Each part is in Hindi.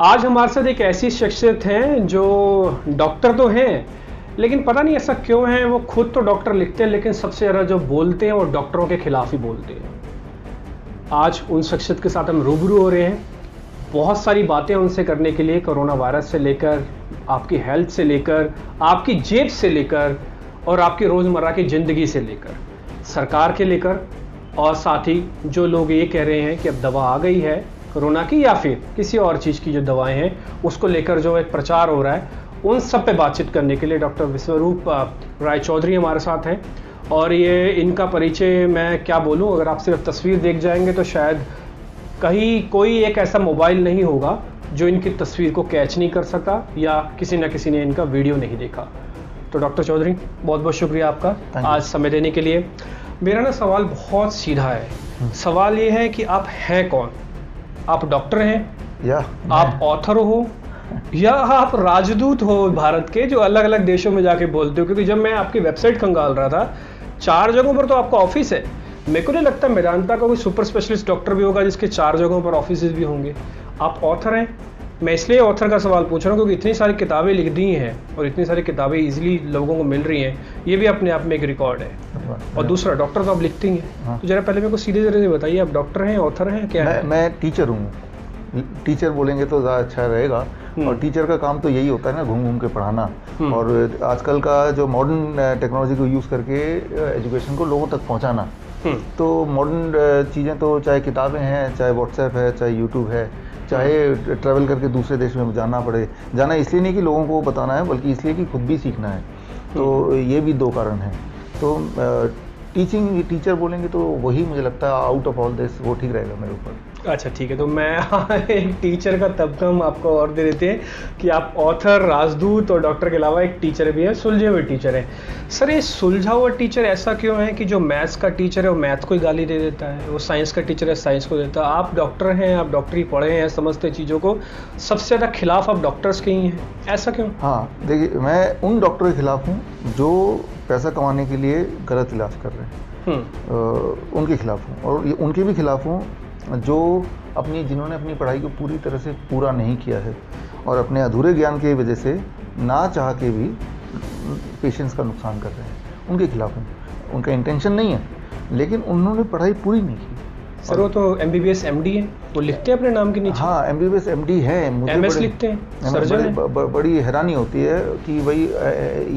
आज हमारे साथ एक ऐसी शख्सियत हैं जो डॉक्टर तो हैं, लेकिन पता नहीं ऐसा क्यों है, वो खुद तो डॉक्टर लिखते हैं लेकिन सबसे ज़्यादा जो बोलते हैं वो डॉक्टरों के खिलाफ ही बोलते हैं। आज उन शख्सियत के साथ हम रूबरू हो रहे हैं। बहुत सारी बातें उनसे करने के लिए, कोरोना वायरस से लेकर, आपकी हेल्थ से लेकर, आपकी जेब से लेकर और आपकी रोज़मर्रा की ज़िंदगी से लेकर, सरकार के लेकर, और साथ ही जो लोग ये कह रहे हैं कि अब दवा आ गई है कोरोना की या फिर किसी और चीज़ की जो दवाएं हैं उसको लेकर जो एक प्रचार हो रहा है, उन सब पे बातचीत करने के लिए डॉक्टर विश्वरूप राय चौधरी हमारे साथ हैं। और ये इनका परिचय मैं क्या बोलूं, अगर आप सिर्फ तस्वीर देख जाएंगे तो शायद कहीं कोई एक ऐसा मोबाइल नहीं होगा जो इनकी तस्वीर को कैच नहीं कर सका या किसी न किसी ने इनका वीडियो नहीं देखा। तो डॉक्टर चौधरी, बहुत बहुत शुक्रिया आपका आज समय देने के लिए। मेरा ना सवाल बहुत सीधा है। सवाल ये है कि आप हैं कौन? आप डॉक्टर हैं या आप ऑथर हो या आप राजदूत हो भारत के, जो अलग अलग देशों में जाके बोलते हो? क्योंकि जब मैं आपकी वेबसाइट खंगाल रहा था, 4 जगहों पर तो आपका ऑफिस है। मेरे को नहीं लगता मेदांता का कोई सुपर स्पेशलिस्ट डॉक्टर भी होगा जिसके 4 जगहों पर ऑफिस भी होंगे। आप ऑथर हैं। मैं इसलिए ऑथर का सवाल पूछ रहा हूँ क्योंकि इतनी सारी किताबें लिख दी हैं और इतनी सारी किताबें इजीली लोगों को मिल रही हैं, ये भी अपने आप में एक रिकॉर्ड है। और दूसरा, डॉक्टर तो आप लिखते ही हैं। तो जरा पहले मेरे को सीधे से बताइए, आप डॉक्टर हैं, ऑथर हैं, क्या है? मैं टीचर हूँ। टीचर बोलेंगे तो ज़्यादा अच्छा रहेगा। और टीचर का काम तो यही होता है ना, घूम घूम के पढ़ाना। और आजकल का जो मॉडर्न टेक्नोलॉजी को यूज़ करके एजुकेशन को लोगों तक पहुँचाना। तो मॉडर्न चीज़ें तो चाहे किताबें हैं, चाहे व्हाट्सएप है, चाहे यूट्यूब है, चाहे ट्रैवल करके दूसरे देश में जाना पड़े। जाना इसलिए नहीं कि लोगों को बताना है, बल्कि इसलिए कि खुद भी सीखना है। तो ये भी 2 कारण हैं। तो टीचर बोलेंगे तो वही मुझे लगता है आउट ऑफ ऑल दिस वो ठीक रहेगा मेरे ऊपर। अच्छा ठीक है, तो मैं एक टीचर का तबका हम आपको और दे देते हैं कि आप ऑथर, राजदूत और डॉक्टर के अलावा एक टीचर भी है, सुलझे हुए टीचर हैं। सर, ये सुलझा हुआ टीचर ऐसा क्यों है कि जो मैथ्स का टीचर है वो मैथ को ही गाली दे देता है, वो साइंस का टीचर है साइंस को देता है? आप डॉक्टर हैं, आप डॉक्टरी पढ़े हैं, समझते चीज़ों को, सबसे ज़्यादा खिलाफ आप डॉक्टर्स के ही हैं, ऐसा क्यों? हाँ देखिए, मैं उन डॉक्टरों के खिलाफ हूँ जो पैसा कमाने के लिए गलत इलाज कर रहे हैं। उनके खिलाफ हूँ। और उनके भी खिलाफ हूँ जो जिन्होंने अपनी पढ़ाई को पूरी तरह से पूरा नहीं किया है और अपने अधूरे ज्ञान की वजह से ना चाह के भी पेशेंट्स का नुकसान कर रहे हैं, उनके खिलाफ हूँ। उनका इंटेंशन नहीं है, लेकिन उन्होंने पढ़ाई पूरी नहीं की। सर, वो तो MBBS MD है, वो लिखते हैं अपने नाम के नीचे। हाँ, MBBS MD है, मुझे MS लिखते हैं, सर्जन है। बड़ी हैरानी होती है कि भाई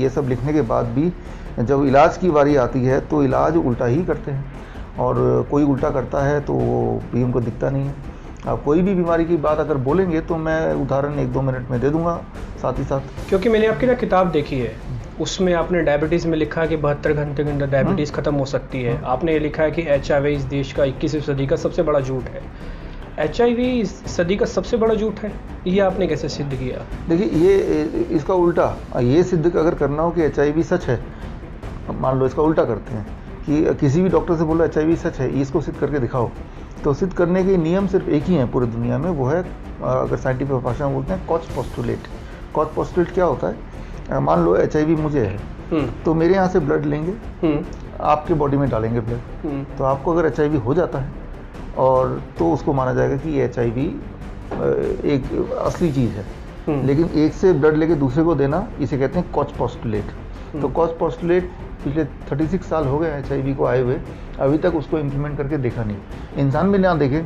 ये सब लिखने के बाद भी जब इलाज की बारी आती है तो इलाज उल्टा ही करते हैं। और कोई उल्टा करता है तो वो भी उनको दिखता नहीं है। आप कोई भी बीमारी की बात अगर बोलेंगे तो मैं उदाहरण 1-2 मिनट में दे दूंगा साथ ही साथ। क्योंकि मैंने आपकी ना किताब देखी है, उसमें आपने डायबिटीज़ में लिखा है कि 72 घंटे के अंदर डायबिटीज़ खत्म हो सकती है। आपने ये लिखा है कि HIV इस देश का 21वीं सदी का सबसे बड़ा झूठ है। HIV इस सदी का सबसे बड़ा झूठ है, ये आपने कैसे सिद्ध किया? देखिए, ये इसका उल्टा ये सिद्ध अगर करना हो कि HIV सच है, मान लो इसका उल्टा करते हैं कि किसी भी डॉक्टर से बोलो HIV सच है, इसको सिद्ध करके दिखाओ। तो सिद्ध करने के नियम सिर्फ एक ही हैं पूरी दुनिया में, वो है, अगर साइंटिफिक भाषा में बोलते हैं, कॉज पोस्टुलेट। कॉज पोस्टुलेट क्या होता है? मान लो HIV मुझे है, तो मेरे यहाँ से ब्लड लेंगे, आपके बॉडी में डालेंगे ब्लड, तो आपको अगर HIV हो जाता है और तो उसको माना जाएगा कि ये HIV एक असली चीज़ है। लेकिन एक से ब्लड लेके दूसरे को देना, इसे कहते हैं कॉज पोस्टुलेट। तो कॉज पोस्टुलेट पिछले 36 साल हो गए HIV को आए हुए, अभी तक उसको इम्प्लीमेंट करके देखा नहीं। इंसान में ना देखे,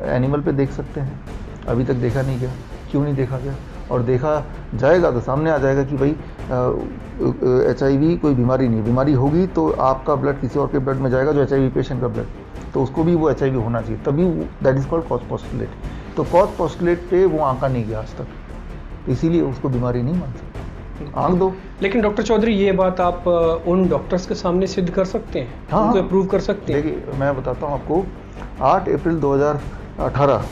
एनिमल पे देख सकते हैं, अभी तक देखा नहीं गया। क्यों नहीं देखा गया? और देखा जाएगा तो सामने आ जाएगा कि भाई HIV कोई बीमारी नहीं। बीमारी होगी तो आपका ब्लड किसी और के ब्लड में जाएगा, जो HIV पेशेंट का ब्लड, तो उसको भी वो HIV होना चाहिए, तभी that is called cause postulate. तो कॉज पोस्टुलेट पे वो आंका नहीं गया आज तक, इसीलिए उसको बीमारी नहीं मान सकते। आंक दो। लेकिन डॉक्टर चौधरी, ये बात आप उन डॉक्टर्स के सामने सिद्ध कर सकते हैं? हाँ, उनको अप्रूव कर सकते हैं? देखिए, मैं बताता हूँ आपको। 8 अप्रैल 2018,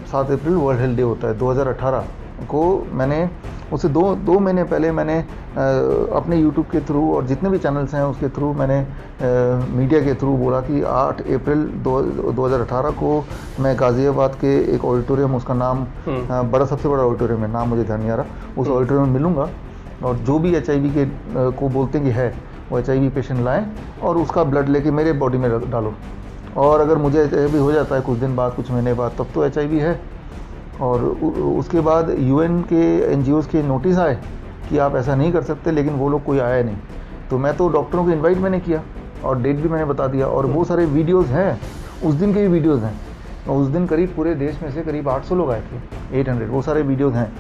7 अप्रैल वर्ल्ड हेल्थ डे होता है। 2018 को मैंने उससे दो महीने पहले मैंने अपने YouTube के थ्रू और जितने भी चैनल्स हैं उसके थ्रू मैंने मीडिया के थ्रू बोला कि 8 अप्रैल 2018 को मैं गाज़ियाबाद के एक ऑडिटोरियम, उसका नाम सबसे बड़ा ऑडिटोरियम है, नाम मुझे ध्यान नहीं आ रहा, उस ऑडिटोरियम में मिलूँगा और जो भी HIV के को बोलते हैं कि है, वो HIV पेशेंट लाएँ और उसका ब्लड लेके मेरे बॉडी में डालो। और अगर मुझे HIV हो जाता है कुछ दिन बाद, कुछ महीने बाद, तब तो HIV है, और उसके बाद यूएन के एनजीओज़ के नोटिस आए कि आप ऐसा नहीं कर सकते, लेकिन वो लोग कोई आया नहीं। तो मैं तो डॉक्टरों को इनवाइट मैंने किया और डेट भी मैंने बता दिया, और वो सारे वीडियोज़ हैं, उस दिन के भी वीडियोज़ हैं। और उस दिन करीब पूरे देश में से करीब 800 लोग आए थे, 800, वो सारे वीडियोज़ हैं।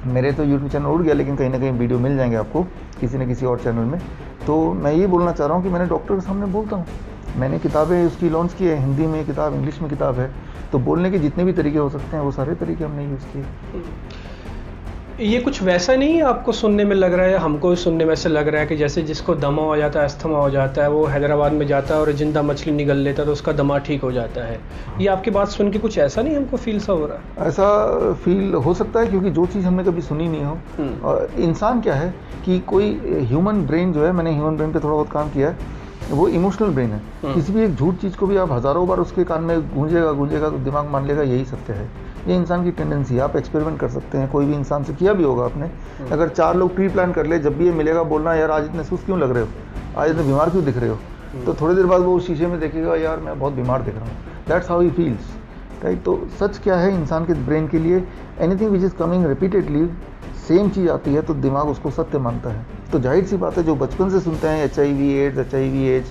मेरे तो यूट्यूब चैनल उड़ गया, लेकिन कहीं ना कहीं वीडियो मिल जाएंगे आपको किसी न किसी और चैनल में। तो मैं ये बोलना चाह रहा हूँ कि मैंने डॉक्टर के सामने बोलता हूँ, मैंने किताबें उसकी लॉन्च की है, हिंदी में किताब, इंग्लिश में किताब है। तो बोलने के जितने भी तरीके हो सकते हैं वो सारे तरीके हमने यूज़ किए। ये कुछ वैसा नहीं है आपको सुनने में लग रहा है, हमको सुनने में ऐसा लग रहा है कि जैसे जिसको दमा हो जाता है, अस्थमा हो जाता है, वो हैदराबाद में जाता है और जिंदा मछली निगल लेता है तो उसका दमा ठीक हो जाता है। ये आपकी बात सुन के कुछ ऐसा नहीं हमको फील सा हो रहा है? ऐसा फील हो सकता है, क्योंकि जो चीज़ हमने कभी सुनी नहीं हो। और इंसान क्या है कि कोई ह्यूमन ब्रेन जो है, मैंने ह्यूमन ब्रेन पे थोड़ा बहुत काम किया है, वो इमोशनल ब्रेन है। किसी भी एक झूठ चीज़ को भी आप हज़ारों बार उसके कान में गूंजेगा तो दिमाग मान लेगा यही सत्य है। ये इंसान की टेंडेंसी है। आप एक्सपेरिमेंट कर सकते हैं, कोई भी इंसान से किया भी होगा आपने। अगर 4 लोग ट्री प्लान कर ले, जब भी ये मिलेगा बोलना यार आज इतने सुस्त क्यों लग रहे हो, आज इतने बीमार क्यों दिख रहे हो, तो थोड़ी देर बाद वो शीशे में देखेगा यार मैं बहुत बीमार दिख रहा हूँ। That's how he feels, right. तो सच क्या है इंसान के ब्रेन के लिए, anything which is coming repeatedly, same चीज़ आती है तो दिमाग उसको सत्य मानता है। तो जाहिर सी बात है, जो बचपन से सुनते हैं HIV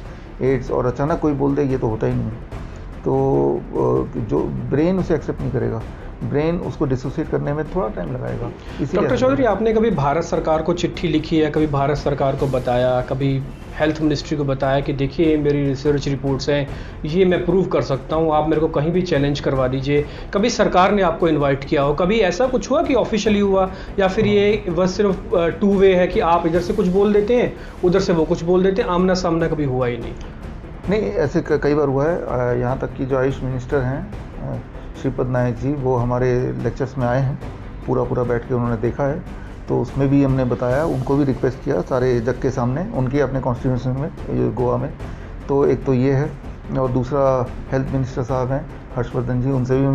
एड्स और अचानक कोई बोल दे, ये तो होता ही नहीं है। तो जो ब्रेन उसे एक्सेप्ट नहीं करेगा, ब्रेन उसको डिसोसिएट करने में थोड़ा टाइम लगाएगा। डॉक्टर चौधरी, आपने कभी भारत सरकार को चिट्ठी लिखी है, कभी भारत सरकार को बताया, कभी हेल्थ मिनिस्ट्री को बताया कि देखिए मेरी रिसर्च रिपोर्ट्स हैं, ये मैं प्रूव कर सकता हूँ, आप मेरे को कहीं भी चैलेंज करवा दीजिए? कभी सरकार ने आपको इनवाइट किया हो, कभी ऐसा कुछ हुआ कि ऑफिशियली हुआ, या फिर ये बस सिर्फ 2 वे है कि आप इधर से कुछ बोल देते हैं, उधर से वो कुछ बोल देते हैं, आमना सामना कभी हुआ ही नहीं? नहीं, ऐसे कई बार हुआ है। यहाँ तक कि जो आयुष मिनिस्टर हैं श्रीपद नायक जी, वो हमारे लेक्चर्स में आए हैं, पूरा बैठ के उन्होंने देखा है। तो उसमें भी हमने बताया, उनको भी रिक्वेस्ट किया सारे जग के सामने, उनके अपने कॉन्स्टिट्यूशन में, गोवा में। तो एक तो ये है, और दूसरा हेल्थ मिनिस्टर साहब हैं हर्षवर्धन जी, उनसे भी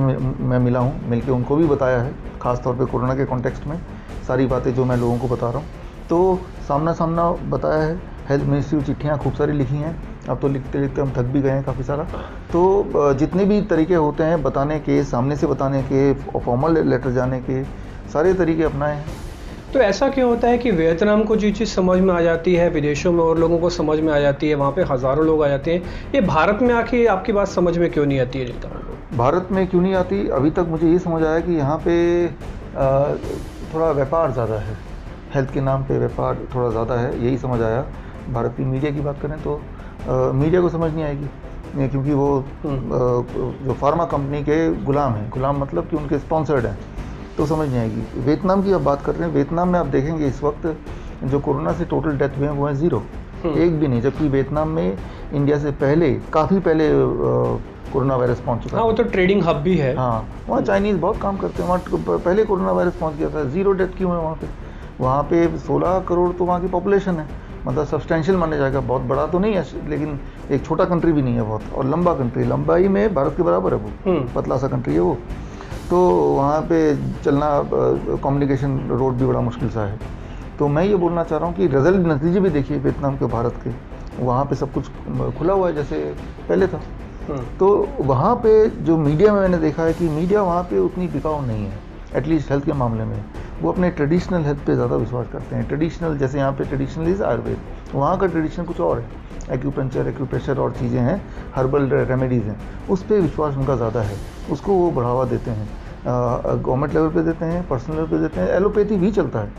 मैं मिला हूँ, मिलके उनको भी बताया है, ख़ासतौर पे कोरोना के कॉन्टेक्स्ट में सारी बातें जो मैं लोगों को बता रहा हूँ। तो सामना सामना बताया है। हेल्थ मिनिस्ट्री की चिट्ठियाँ खूब सारी लिखी हैं, अब तो लिखते लिखते हम थक भी गए हैं काफ़ी सारा। तो जितने भी तरीके होते हैं बताने के, सामने से बताने के, फॉर्मल लेटर जाने के, सारे तरीके अपनाए हैं। तो ऐसा क्यों होता है कि वियतनाम को जो चीज़ समझ में आ जाती है विदेशों में और लोगों को समझ में आ जाती है, वहाँ पे हज़ारों लोग आ जाते हैं, ये भारत में आके आपकी बात समझ में क्यों नहीं आती है? भारत में क्यों नहीं आती, अभी तक मुझे ये समझ आया कि यहाँ पे थोड़ा व्यापार ज़्यादा है, हेल्थ के नाम पे व्यापार थोड़ा ज़्यादा है, यही समझ आया। भारत की मीडिया की बात करें तो मीडिया को समझ नहीं आएगी, क्योंकि वो जो फार्मा कंपनी के गुलाम हैं, गुलाम मतलब कि उनके स्पॉन्सर्ड हैं, तो समझ नहीं आएगी। वियतनाम की आप बात कर रहे हैं, वियतनाम में आप देखेंगे इस वक्त जो कोरोना से टोटल डेथ हुए हैं वो हैं 0, एक भी नहीं, जबकि वियतनाम में इंडिया से पहले, काफ़ी पहले कोरोना वायरस पहुंच चुका है। हाँ, वो तो ट्रेडिंग हब भी है। हाँ, वहाँ चाइनीज़ बहुत काम करते हैं, वहाँ पहले कोरोना वायरस पहुंच गया था। 0 डेथ क्यों है वहाँ पे? वहाँ पे 16 करोड़ तो वहाँ की पॉपुलेशन है, मतलब सब्सटेंशियल माना जाएगा, बहुत बड़ा तो नहीं है, लेकिन एक छोटा कंट्री भी नहीं है बहुत, और लंबा कंट्री, लंबाई में भारत के बराबर है वो, पतला सा कंट्री है वो। तो वहाँ पे चलना, कम्युनिकेशन रोड भी बड़ा मुश्किल सा है। तो मैं ये बोलना चाह रहा हूँ कि रिजल्ट, नतीजे भी देखिए वियतनाम के, भारत के, वहाँ पे सब कुछ खुला हुआ है जैसे पहले था। तो वहाँ पे जो मीडिया में मैंने देखा है कि मीडिया वहाँ पे उतनी बिकाऊ नहीं है, एटलीस्ट हेल्थ के मामले में। वो अपने ट्रेडिशनल हेल्थ पे ज़्यादा विश्वास करते हैं। ट्रेडिशनल, जैसे यहाँ पे ट्रेडिशनल इज़ आयुर्वेद, वहाँ का ट्रेडिशनल कुछ और है, एक्यूपंक्चर, एक्यूप्रेशर और चीज़ें हैं, हर्बल रेमेडीज़ हैं, उस पर विश्वास उनका ज़्यादा है, उसको वो बढ़ावा देते हैं। गवर्नमेंट लेवल पे देते हैं, पर्सनल लेवल पे देते हैं, एलोपैथी भी चलता है,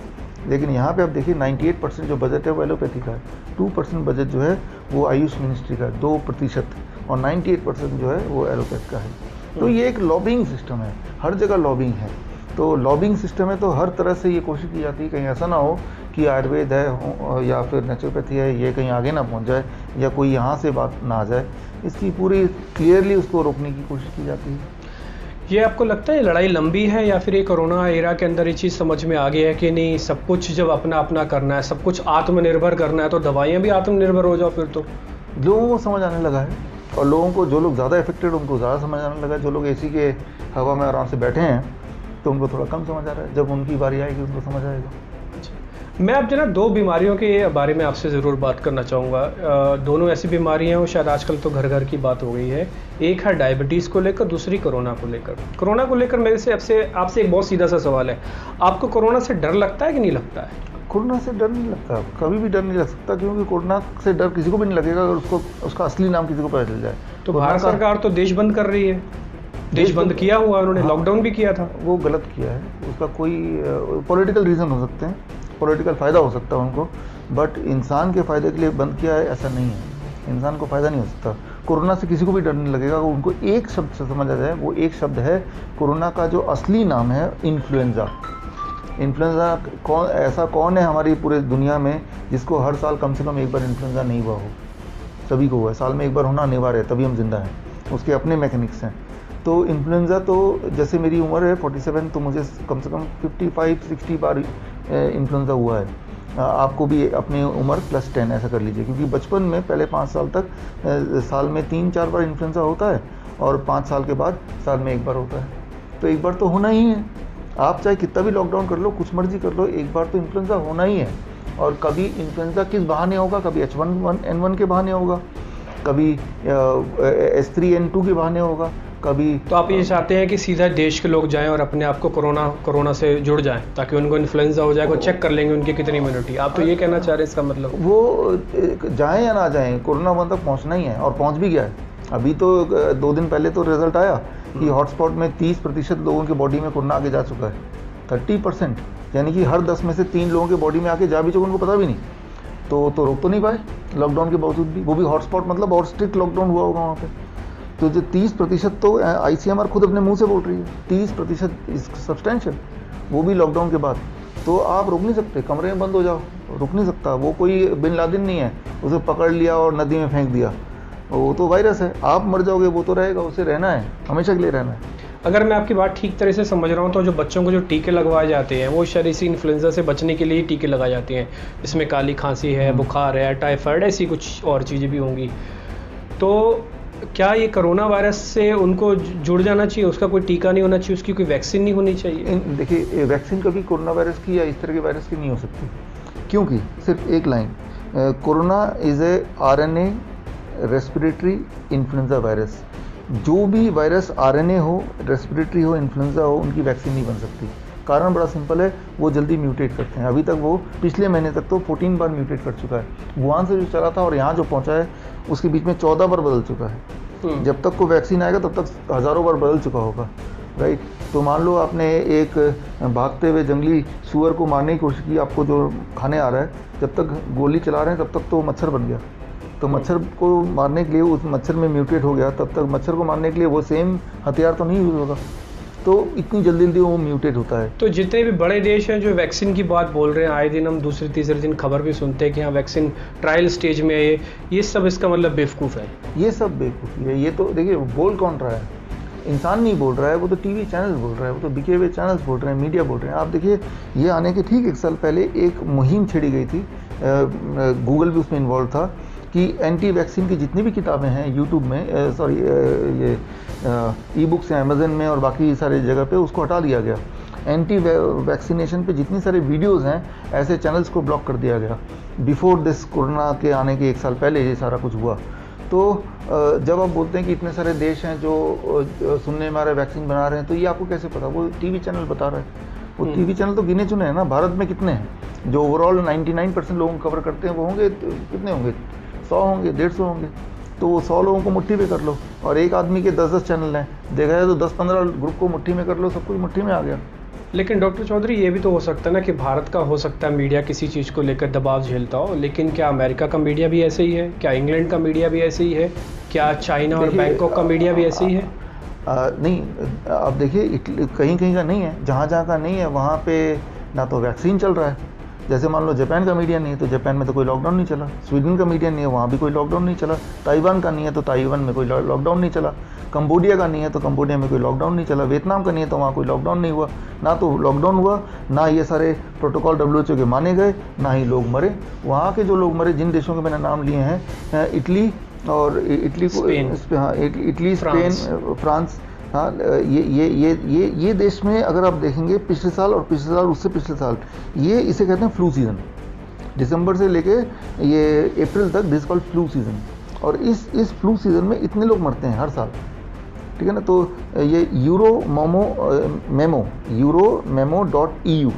लेकिन यहाँ पे आप देखिए 98% जो बजट है वो एलोपैथी का है, 2% बजट जो है वो आयुष मिनिस्ट्री का है, 2%, और 98% जो है वो एलोपैथ का है। तो ये एक लॉबिंग सिस्टम है, हर जगह लॉबिंग है। तो लॉबिंग सिस्टम है, तो हर तरह से ये कोशिश की जाती है कहीं ऐसा ना हो कि आयुर्वेद है या फिर नेचुरोपैथी है, ये कहीं आगे ना पहुंच जाए, या कोई यहाँ से बात ना आ जाए, इसकी पूरी क्लियरली उसको रोकने की कोशिश की जाती है। ये आपको लगता है लड़ाई लंबी है, या फिर ये कोरोना एरा के अंदर ये चीज़ समझ में आ गया है कि नहीं, सब कुछ जब अपना अपना करना है, सब कुछ आत्मनिर्भर करना है, तो दवाइयाँ भी आत्मनिर्भर हो जाओ फिर तो? लोगों को समझ आने लगा है, और लोगों को, जो लोग ज़्यादा इफेक्टेड उनको ज़्यादा समझ आने लगा है, जो लोग एसी के हवा में आराम से बैठे हैं तो उनको थोड़ा कम समझ आ रहा है, जब उनकी बारी आएगी उनको समझ आएगा। मैं अब जो ना दो बीमारियों के बारे में आपसे ज़रूर बात करना चाहूँगा। दोनों ऐसी बीमारियाँ हैं, वो शायद आजकल तो घर घर की बात हो गई है। एक है डायबिटीज़ को लेकर, दूसरी कोरोना को लेकर। कोरोना को लेकर मेरे से आपसे एक बहुत सीधा सा सवाल है, आपको कोरोना से डर लगता है कि नहीं लगता है? कोरोना से डर नहीं लगता, कभी भी डर नहीं लग सकता, क्योंकि कोरोना से डर किसी को भी नहीं लगेगा अगर उसका असली नाम किसी को पता चल जाए। तो भारत सरकार तो देश बंद कर रही है, देश बंद किया हुआ, उन्होंने लॉकडाउन भी किया था। वो गलत किया है, उसका कोई पॉलिटिकल रीज़न हो सकते हैं, पॉलिटिकल फ़ायदा हो सकता है उनको, बट इंसान के फ़ायदे के लिए बंद किया है ऐसा नहीं है। इंसान को फ़ायदा नहीं हो सकता। कोरोना से किसी को भी डर नहीं लगेगा, उनको एक शब्द से समझा जाए, वो एक शब्द है, कोरोना का जो असली नाम है इन्फ्लुएंज़ा। इन्फ्लुएंज़ा ऐसा कौन है हमारी पूरे दुनिया में जिसको हर साल कम से कम एक बार इन्फ्लुएंज़ा नहीं हुआ हो? सभी को हुआ है, साल में एक बार होना अनिवार्य है, तभी हम जिंदा हैं, उसके अपने मैकेनिक्स हैं। तो इन्फ्लुएंज़ा तो जैसे मेरी उम्र है 47, तो मुझे कम से कम 55-60 बार इन्फ्लुएंज़ा हुआ है। आपको भी अपनी उम्र +10 ऐसा कर लीजिए, क्योंकि बचपन में पहले 5 साल तक साल में 3-4 बार इन्फ्लुएंज़ा होता है, और 5 साल के बाद साल में एक बार होता है। तो एक बार तो होना ही है। आप चाहे कितना भी लॉकडाउन कर लो, कुछ मर्जी कर लो, एक बार तो इन्फ्लुएंज़ा होना ही है। और कभी इन्फ्लुएंज़ा किस बहाने होगा? कभी H1N1 के बहाने होगा, कभी H3N2 के बहाने होगा, कभी। तो आप ये चाहते हैं कि सीधा देश के लोग जाएं और अपने आप को कोरोना से जुड़ जाएं, ताकि उनको इन्फ्लुएंजा हो जाए, वो चेक कर लेंगे उनकी कितनी इम्यूनिटी। आप तो ये कहना चाह रहे हैं, इसका मतलब वो जाएं या ना जाएं, कोरोना वहाँ तक पहुँचना ही है, और पहुँच भी गया है। अभी तो 2 दिन पहले तो रिजल्ट आया कि हॉटस्पॉट में 30% लोगों की बॉडी में कोरोना आगे जा चुका है। 30%, यानी कि हर 10 में से 3 लोगों के बॉडी में आके जा भी चुका, उनको पता भी नहीं। तो रोक तो नहीं पाए लॉकडाउन के बावजूद भी, वो भी हॉटस्पॉट, मतलब और स्ट्रिक्ट लॉकडाउन हुआ होगा वहाँ पे। तो जो 30% तो ICMR खुद अपने मुंह से बोल रही है, 30% इज सब्सटेंशियल, वो भी लॉकडाउन के बाद। तो आप रोक नहीं सकते, कमरे में बंद हो जाओ, रुक नहीं सकता। वो कोई बिन लादेन नहीं है, उसे पकड़ लिया और नदी में फेंक दिया। वो तो वायरस है, आप मर जाओगे, वो तो रहेगा, उसे रहना है, हमेशा के लिए रहना है। अगर मैं आपकी बात ठीक तरह से समझ रहा हूँ, तो जो बच्चों को जो टीके लगवाए जाते हैं, वो शायद इसी इन्फ्लुएंजा से बचने के लिए ही टीके लगाए जाते हैं। इसमें काली खांसी है, बुखार है, टाइफाइड, ऐसी कुछ और चीज़ें भी होंगी। तो क्या ये कोरोना वायरस से उनको जुड़ जाना चाहिए? उसका कोई टीका नहीं होना चाहिए, उसकी कोई वैक्सीन नहीं होनी चाहिए? देखिए, वैक्सीन कभी कोरोना वायरस की या इस तरह के वायरस की नहीं हो सकती, क्योंकि सिर्फ एक line, corona is a RNA respiratory influenza virus. जो भी वायरस RNA हो, रेस्पिरेटरी हो, इन्फ्लुएंजा हो, उनकी वैक्सीन नहीं बन सकती। कारण बड़ा सिंपल है, वो जल्दी म्यूटेट करते हैं। अभी तक वो पिछले महीने तक तो 14 बार म्यूटेट कर चुका है। वुहान से जो चला था और यहाँ जो पहुँचा है, उसके बीच में 14 बार बदल चुका है। जब तक को वैक्सीन आएगा तब तक हज़ारों बार बदल चुका होगा, राइट। तो मान लो आपने एक भागते हुए जंगली सुअर को मारने की कोशिश की, आपको जो खाने आ रहा है, जब तक गोली चला रहे हैं तब तक तो मच्छर बन गया। तो मच्छर को मारने के लिए उस मच्छर में म्यूटेट हो गया, तब तक मच्छर को मारने के लिए वो सेम हथियार तो नहीं यूज़ होगा, तो इतनी जल्दी वो म्यूटेट होता है। तो जितने भी बड़े देश हैं जो वैक्सीन की बात बोल रहे हैं, आए दिन हम दूसरे तीसरे दिन खबर भी सुनते हैं कि हाँ वैक्सीन ट्रायल स्टेज में है, ये सब इसका मतलब बेवकूफ़ है? ये सब बेवकूफ़ी है। ये तो देखिए, बोल कौन रहा है? इंसान नहीं बोल रहा है, वो तो टीवी चैनल बोल रहा है, वो तो बिके हुए चैनल्स बोल रहे हैं, मीडिया बोल रहे हैं। आप देखिए, ये आने के ठीक 1 साल पहले एक मुहिम छेड़ी गई थी, गूगल भी उसमें इन्वॉल्व था, कि एंटी वैक्सीन की जितनी भी किताबें हैं यूट्यूब में, ये ई-बुक्स हैं अमेज़न में और बाकी सारे जगह पे, उसको हटा दिया गया। एंटी वैक्सीनेशन पे जितनी सारे वीडियोस हैं, ऐसे चैनल्स को ब्लॉक कर दिया गया। बिफोर दिस कोरोना के आने के 1 साल पहले ये सारा कुछ हुआ। तो जब आप बोलते हैं कि इतने सारे देश हैं जो सुनने में आ रहे वैक्सीन बना रहे हैं, तो ये आपको कैसे पता? वो टीवी चैनल बता रहा है। वो टीवी चैनल तो गिने चुने हैं ना। भारत में कितने हैं जो ओवरऑल 99% लोगों को कवर करते हैं? वो होंगे, कितने होंगे? 100 होंगे, 150 होंगे। तो वो 100 लोगों को मुट्ठी में कर लो, और एक आदमी के 10-10 चैनल हैं, देखा जाए तो 10-15 ग्रुप को मुट्ठी में कर लो, सब कुछ मुट्ठी में आ गया। लेकिन डॉक्टर चौधरी, ये भी तो हो सकता है ना कि भारत का हो सकता है मीडिया किसी चीज़ को लेकर दबाव झेलता हो, लेकिन क्या अमेरिका का मीडिया भी ऐसे ही है? क्या इंग्लैंड का मीडिया भी ऐसे ही है? क्या चाइना और बैंकॉक का मीडिया भी ऐसे ही है? नहीं, आप देखिए, कहीं कहीं का नहीं है, जहाँ जहाँ का नहीं है वहाँ पे ना तो वैक्सीन चल रहा है। जैसे मान लो जापान का मीडिया नहीं है तो जापान में तो कोई लॉकडाउन नहीं चला। स्वीडन का मीडिया नहीं है, वहाँ भी कोई लॉकडाउन नहीं चला। ताइवान का नहीं है तो ताइवान में कोई लॉकडाउन नहीं चला। कंबोडिया का नहीं है तो कंबोडिया में कोई लॉकडाउन नहीं चला। वियतनाम का नहीं है तो वहाँ कोई लॉकडाउन नहीं हुआ। ना तो लॉकडाउन हुआ, ना ये सारे प्रोटोकॉल WHO के माने गए, ना ही लोग मरे। वहाँ के जो लोग मरे, जिन देशों के मैंने नाम लिए हैं, इटली और इटली को, हाँ, इटली, स्पेन, फ्रांस, हाँ, ये देश में अगर आप देखेंगे पिछले साल और पिछले साल उससे पिछले साल, ये इसे कहते हैं फ्लू सीज़न। दिसंबर से लेके ये अप्रैल तक दिस कॉल्ड फ्लू सीज़न। और इस फ्लू सीज़न में इतने लोग मरते हैं हर साल, ठीक है ना। तो ये euromemo.eu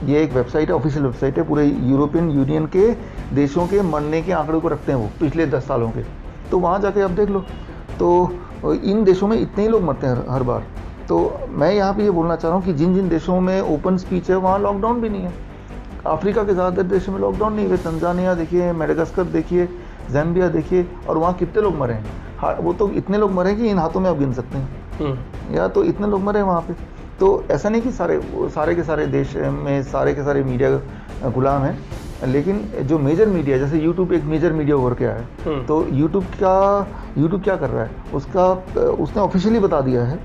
ये एक वेबसाइट है, ऑफिशियल वेबसाइट है, पूरे यूरोपियन यूनियन के देशों के मरने के आंकड़े को रखते हैं वो पिछले 10 सालों के। तो वहाँ जाके आप देख लो, तो इन देशों में इतने ही लोग मरते हैं हर बार। तो मैं यहाँ पे ये बोलना चाह रहा हूँ कि जिन जिन देशों में ओपन स्पीच है वहाँ लॉकडाउन भी नहीं है। अफ्रीका के ज़्यादातर देशों में लॉकडाउन नहीं है। तंजानिया देखिए, मेडागास्कर देखिए, ज़ैम्बिया देखिए, और वहाँ कितने लोग मरे हैं। हाँ, वो तो इतने लोग मरे कि इन हाथों में आप गिन सकते हैं, या तो इतने लोग मरे हैं वहाँ पे। तो ऐसा नहीं कि सारे के सारे देश में सारे के सारे मीडिया गुलाम हैं, लेकिन जो मेजर मीडिया, जैसे यूट्यूब एक मेजर मीडिया उभर के आया है, तो यूट्यूब क्या कर रहा है, उसने ऑफिशियली बता दिया है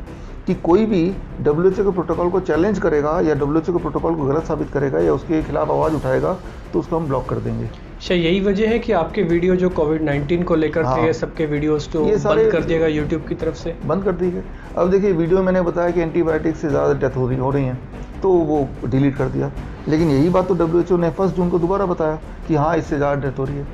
कि कोई भी WHO के प्रोटोकॉल को चैलेंज करेगा या WHO के प्रोटोकॉल को गलत साबित करेगा या उसके खिलाफ आवाज़ उठाएगा तो उसको हम ब्लॉक कर देंगे। अच्छा, यही वजह है कि आपके वीडियो जो कोविड-19 को लेकर थे, सबके वीडियोस तो बंद कर दिएगा यूट्यूब की तरफ से, बंद कर दी गए। अब देखिए, वीडियो मैंने बताया कि एंटीबायोटिक से ज़्यादा डेथ हो रही हैं, तो वो डिलीट कर दिया। लेकिन यही बात तो WHO ने 1 जून को दोबारा बताया कि हाँ, इससे ज़्यादा डेथ हो रही है।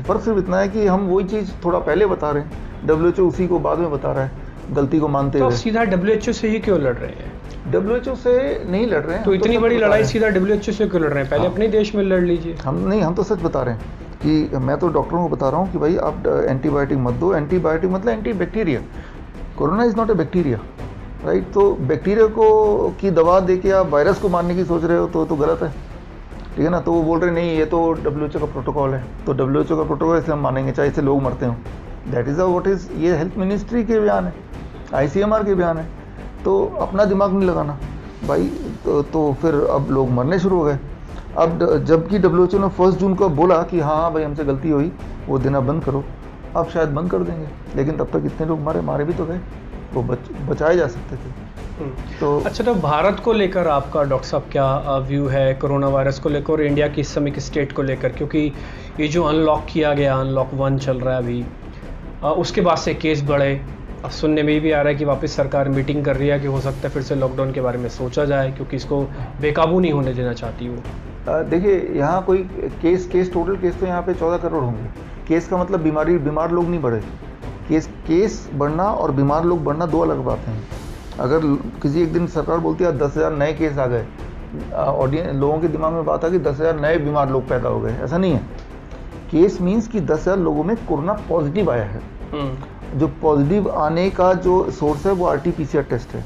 फ़र्क सिर्फ इतना है कि हम वही चीज़ थोड़ा पहले बता रहे हैं, WHO उसी को बाद में बता रहा है, गलती को मानते हुए। तो सीधा WHO से ही क्यों लड़ रहे हैं? WHO से नहीं लड़ रहे हैं। तो इतनी बड़ी लड़ाई सीधा WHO से क्यों लड़ रहे हैं? पहले अपने देश में लड़ लीजिए। हम तो सच बता रहे हैं कि मैं तो डॉक्टरों को बता रहा हूँ कि भाई आप एंटीबायोटिक मत दो। एंटीबायोटिक मतलब anti bacteria. Corona is not a bacteria, right. तो बैक्टीरिया को की दवा दे के आप वायरस को मारने की सोच रहे हो तो गलत है, ठीक है ना। तो वो बोल रहे नहीं, ये तो WHO का प्रोटोकॉल है, तो WHO का प्रोटोकॉल इसे हम मानेंगे चाहे इससे लोग मरते हों। दैट इज़ व्हाट इज़, ये हेल्थ मिनिस्ट्री के बयान है, ICMR के बयान है। तो अपना दिमाग नहीं लगाना भाई। तो फिर अब लोग मरने शुरू हो गए। अब जबकि WHO ने 1 जून को बोला कि हाँ भाई हमसे गलती हुई, वो देना बंद करो, अब शायद बंद कर देंगे। लेकिन तब तक इतने लोग मारे भी तो गए, वो बचाए जा सकते थे। तो अच्छा, तो भारत को लेकर आपका डॉक्टर साहब क्या व्यू है कोरोना वायरस को लेकर और इंडिया की इस समय की स्टेट को लेकर? क्योंकि ये जो अनलॉक किया गया, अनलॉक 1 चल रहा है अभी, उसके बाद से केस बढ़े। अब सुनने में भी आ रहा है कि वापस सरकार मीटिंग कर रही है कि हो सकता है फिर से लॉकडाउन के बारे में सोचा जाए, क्योंकि इसको बेकाबू नहीं होने देना चाहती वो। देखिए, यहाँ कोई टोटल केस तो यहाँ पे 14 करोड़ होंगे। केस का मतलब बीमार लोग नहीं बढ़े। केस बढ़ना और बीमार लोग बढ़ना दो अलग बातें हैं। अगर किसी एक दिन सरकार बोलती है 10,000 नए केस आ गए, ऑडियंस लोगों के दिमाग में बात आ कि 10,000 नए बीमार लोग पैदा हो गए, ऐसा नहीं है। केस मीन्स कि 10,000 लोगों में कोरोना पॉजिटिव आया है। जो पॉजिटिव आने का जो सोर्स है वो RT-PCR टेस्ट है।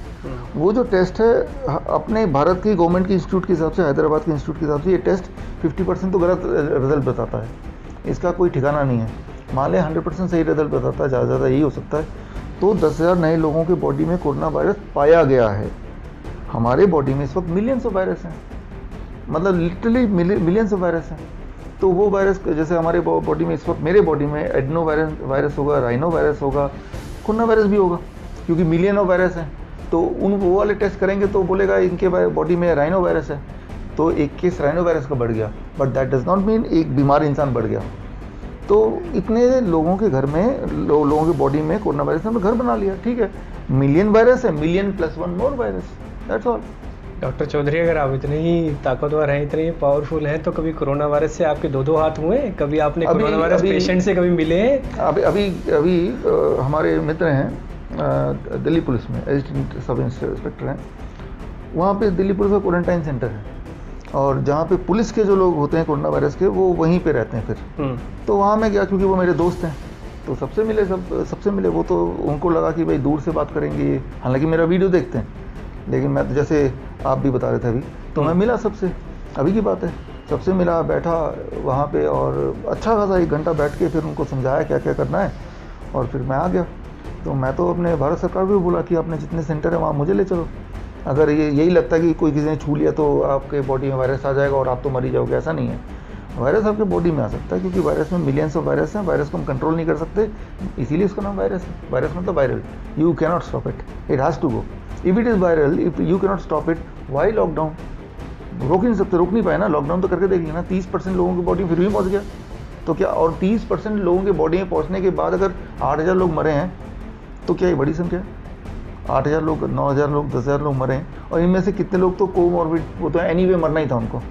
वो जो टेस्ट है अपने भारत की गवर्नमेंट के इंस्टीट्यूट के हिसाब से, हैदराबाद के इंस्टीट्यूट के हिसाब से, ये टेस्ट 50% तो गलत रिजल्ट बताता है। इसका कोई ठिकाना नहीं है। मान लें 100% सही रिजल्ट बताता है, ज़्यादा यही हो सकता है। तो 10,000 नए लोगों के बॉडी में कोरोना वायरस पाया गया है। हमारे बॉडी में इस वक्त मिलियंस ऑफ वायरस हैं, मतलब लिटरली मिलियंस ऑफ वायरस हैं। तो वो वायरस जैसे हमारे बॉडी में इस वक्त, मेरे बॉडी में एडनो वायरस होगा, राइनो वायरस होगा, कोरोना वायरस भी होगा, क्योंकि मिलियन ऑफ वायरस हैं। तो वो वाले टेस्ट करेंगे तो बोलेगा इनके बॉडी में राइनो वायरस है, तो एक केस राइनो वायरस का बढ़ गया, but that does not mean एक बीमार इंसान बढ़ गया। तो इतने लोगों के घर में, लोगों के बॉडी में कोरोना वायरस ने घर बना लिया, ठीक है। मिलियन वायरस है, million plus 1 more virus, that's all. Doctor Chaudhary, अगर आप इतने ही ताकतवर हैं, इतने ही पावरफुल हैं, तो कभी कोरोना वायरस से आपके दो हाथ हुए? कभी आपने कोरोना वायरस पेशेंट से कभी मिले हैं? अभी हमारे मित्र हैं दिल्ली पुलिस में, एसिस्टेंट सब इंस्पेक्टर हैं। वहाँ पे दिल्ली पुलिस का क्वारंटाइन सेंटर है, और जहाँ पे पुलिस के जो लोग होते हैं कोरोना वायरस के, वो वहीं पे रहते हैं फिर। तो वहाँ मैं गया, क्योंकि वो मेरे दोस्त हैं, तो सबसे मिले। वो तो उनको लगा कि भाई दूर से बात करेंगे, हालांकि मेरा वीडियो देखते हैं, लेकिन मैं तो जैसे आप भी बता रहे थे अभी, तो मैं मिला सबसे, अभी की बात है, सबसे मिला, बैठा वहाँ पे, और अच्छा खासा 1 घंटा बैठ के फिर उनको समझाया क्या क्या करना है, और फिर मैं आ गया। तो मैं तो अपने भारत सरकार को भी बोला कि आपने जितने सेंटर है वहाँ मुझे ले चलो। अगर यही लगता है कि कोई किसी ने छू लिया तो आपके बॉडी में वायरस आ जाएगा और आप तो मर ही जाओगे, ऐसा नहीं है। वायरस आपके बॉडी में आ सकता है, क्योंकि वायरस में मिलियंस ऑफ वायरस हैं। वायरस को हम कंट्रोल नहीं कर सकते, इसीलिए उसका नाम वायरस है। वायरस मतलब viral, you can not stop it, it has to go. If it is viral, if you can not stop it, why lockdown? रोक ही नहीं सकते, रोक नहीं पाए ना। लॉकडाउन तो करके देख लिया ना, 30% लोगों की बॉडी में फिर भी पहुँच गया, तो क्या? और 30% लोगों की बॉडी में पहुँचने के बाद अगर 8,000 लोग मरे हैं, तो क्या ये बड़ी संख्या है? 8,000 लोग, 9,000 लोग, 10,000 लोग मरे हैं, और इनमें से कितने लोग तो कोमॉर्बिड, वो तो एनीवे मरना ही था उनको।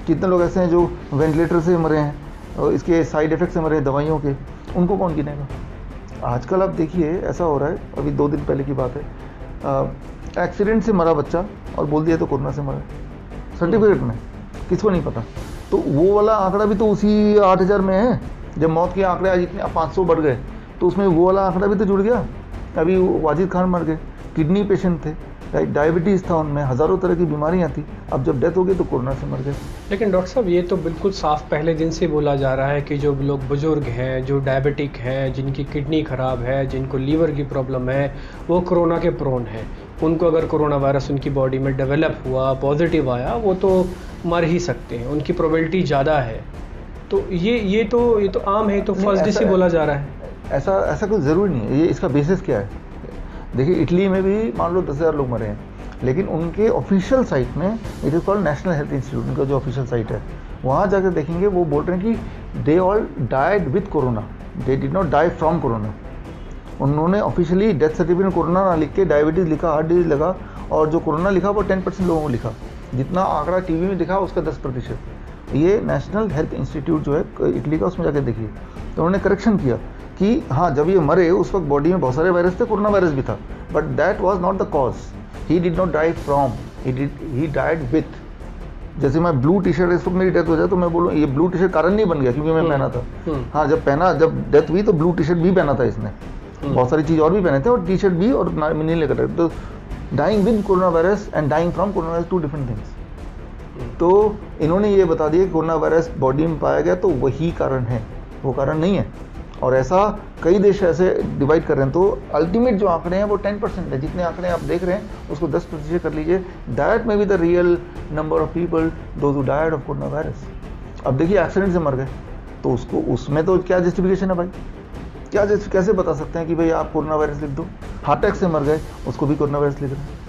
कितने लोग ऐसे हैं जो वेंटिलेटर से मरे हैं और इसके साइड इफेक्ट से मरे हैं दवाइयों के, उनको कौन गिनेगा? आजकल आप देखिए ऐसा हो रहा है, अभी 2 दिन पहले की बात है, एक्सीडेंट से मरा बच्चा और बोल दिया तो कोरोना से मरा, सर्टिफिकेट में, किसको नहीं पता। तो वो वाला आंकड़ा भी तो उसी 8,000 में है। जब मौत के आंकड़े आज इतने 500 बढ़ गए तो उसमें वो वाला आंकड़ा भी तो जुड़ गया। अभी वाजिद खान मर गए, किडनी पेशेंट थे, राइट, डायबिटीज़ था उनमें, हज़ारों तरह की बीमारियां थी, अब जब डेथ हो गई तो कोरोना से मर गए। लेकिन डॉक्टर साहब ये तो बिल्कुल साफ पहले दिन से बोला जा रहा है कि जो लोग बुजुर्ग हैं, जो डायबिटिक हैं, जिनकी किडनी खराब है, जिनको लीवर की प्रॉब्लम है, वो कोरोना के प्रोन हैं। उनको अगर कोरोना वायरस उनकी बॉडी में डेवलप हुआ, पॉजिटिव आया, वो तो मर ही सकते हैं, उनकी प्रोबेबिलिटी ज़्यादा है। तो ये तो आम है, तो फर्स्ट डे से बोला जा रहा है। ऐसा कुछ ज़रूरी नहीं है। ये इसका बेसिस क्या है? देखिए इटली में भी मान लो 10,000 लोग मरे हैं, लेकिन उनके ऑफिशियल साइट में, it is called national health institute, उनका जो ऑफिशियल साइट है, वहाँ जाकर देखेंगे वो बोल रहे हैं कि they all died with corona, they did not die from corona. उन्होंने ऑफिशियली डेथ सर्टिफिकेट में कोरोना ना लिख के डायबिटीज़ लिखा, हार्ट डिजीज लगा, और जो कोरोना लिखा वो 10% लोगों को लिखा। जितना आंकड़ा टीवी में दिखा उसका 10%। ये नेशनल हेल्थ इंस्टीट्यूट जो है इटली का, उसमें जाकर देखिए तो उन्होंने करेक्शन किया कि हाँ, जब ये मरे उस वक्त बॉडी में बहुत सारे वायरस थे, कोरोना वायरस भी था, but that was not the cause, he did not die from, he died with. जैसे मैं ब्लू टी शर्ट, इस वक्त मेरी डेथ हो जाए तो मैं बोलूँ ये ब्लू टी शर्ट कारण नहीं बन गया क्योंकि मैं पहना था। हाँ, जब डेथ हुई तो ब्लू टी शर्ट भी पहना था इसने, बहुत सारी चीज़ और भी पहने थे, और टी शर्ट भी, और नहीं लेकर। तो dying with corona virus and dying from corona virus 2 different things. तो इन्होंने ये बता दिया कि कोरोना वायरस बॉडी में पाया गया तो वही कारण है, वो कारण नहीं है। और ऐसा कई देश ऐसे डिवाइड कर रहे हैं। तो अल्टीमेट जो आंकड़े हैं वो 10% है। जितने आंकड़े आप देख रहे हैं उसको 10% कर लीजिए, that may be the real number of people those who died of corona virus. अब देखिए एक्सीडेंट से मर गए तो उसमें तो क्या जस्टिफिकेशन है भाई? कैसे बता सकते हैं कि भाई आप कोरोना वायरस लिख दो? हार्ट अटैक से मर गए, उसको भी कोरोना वायरस लिख रहे हैं,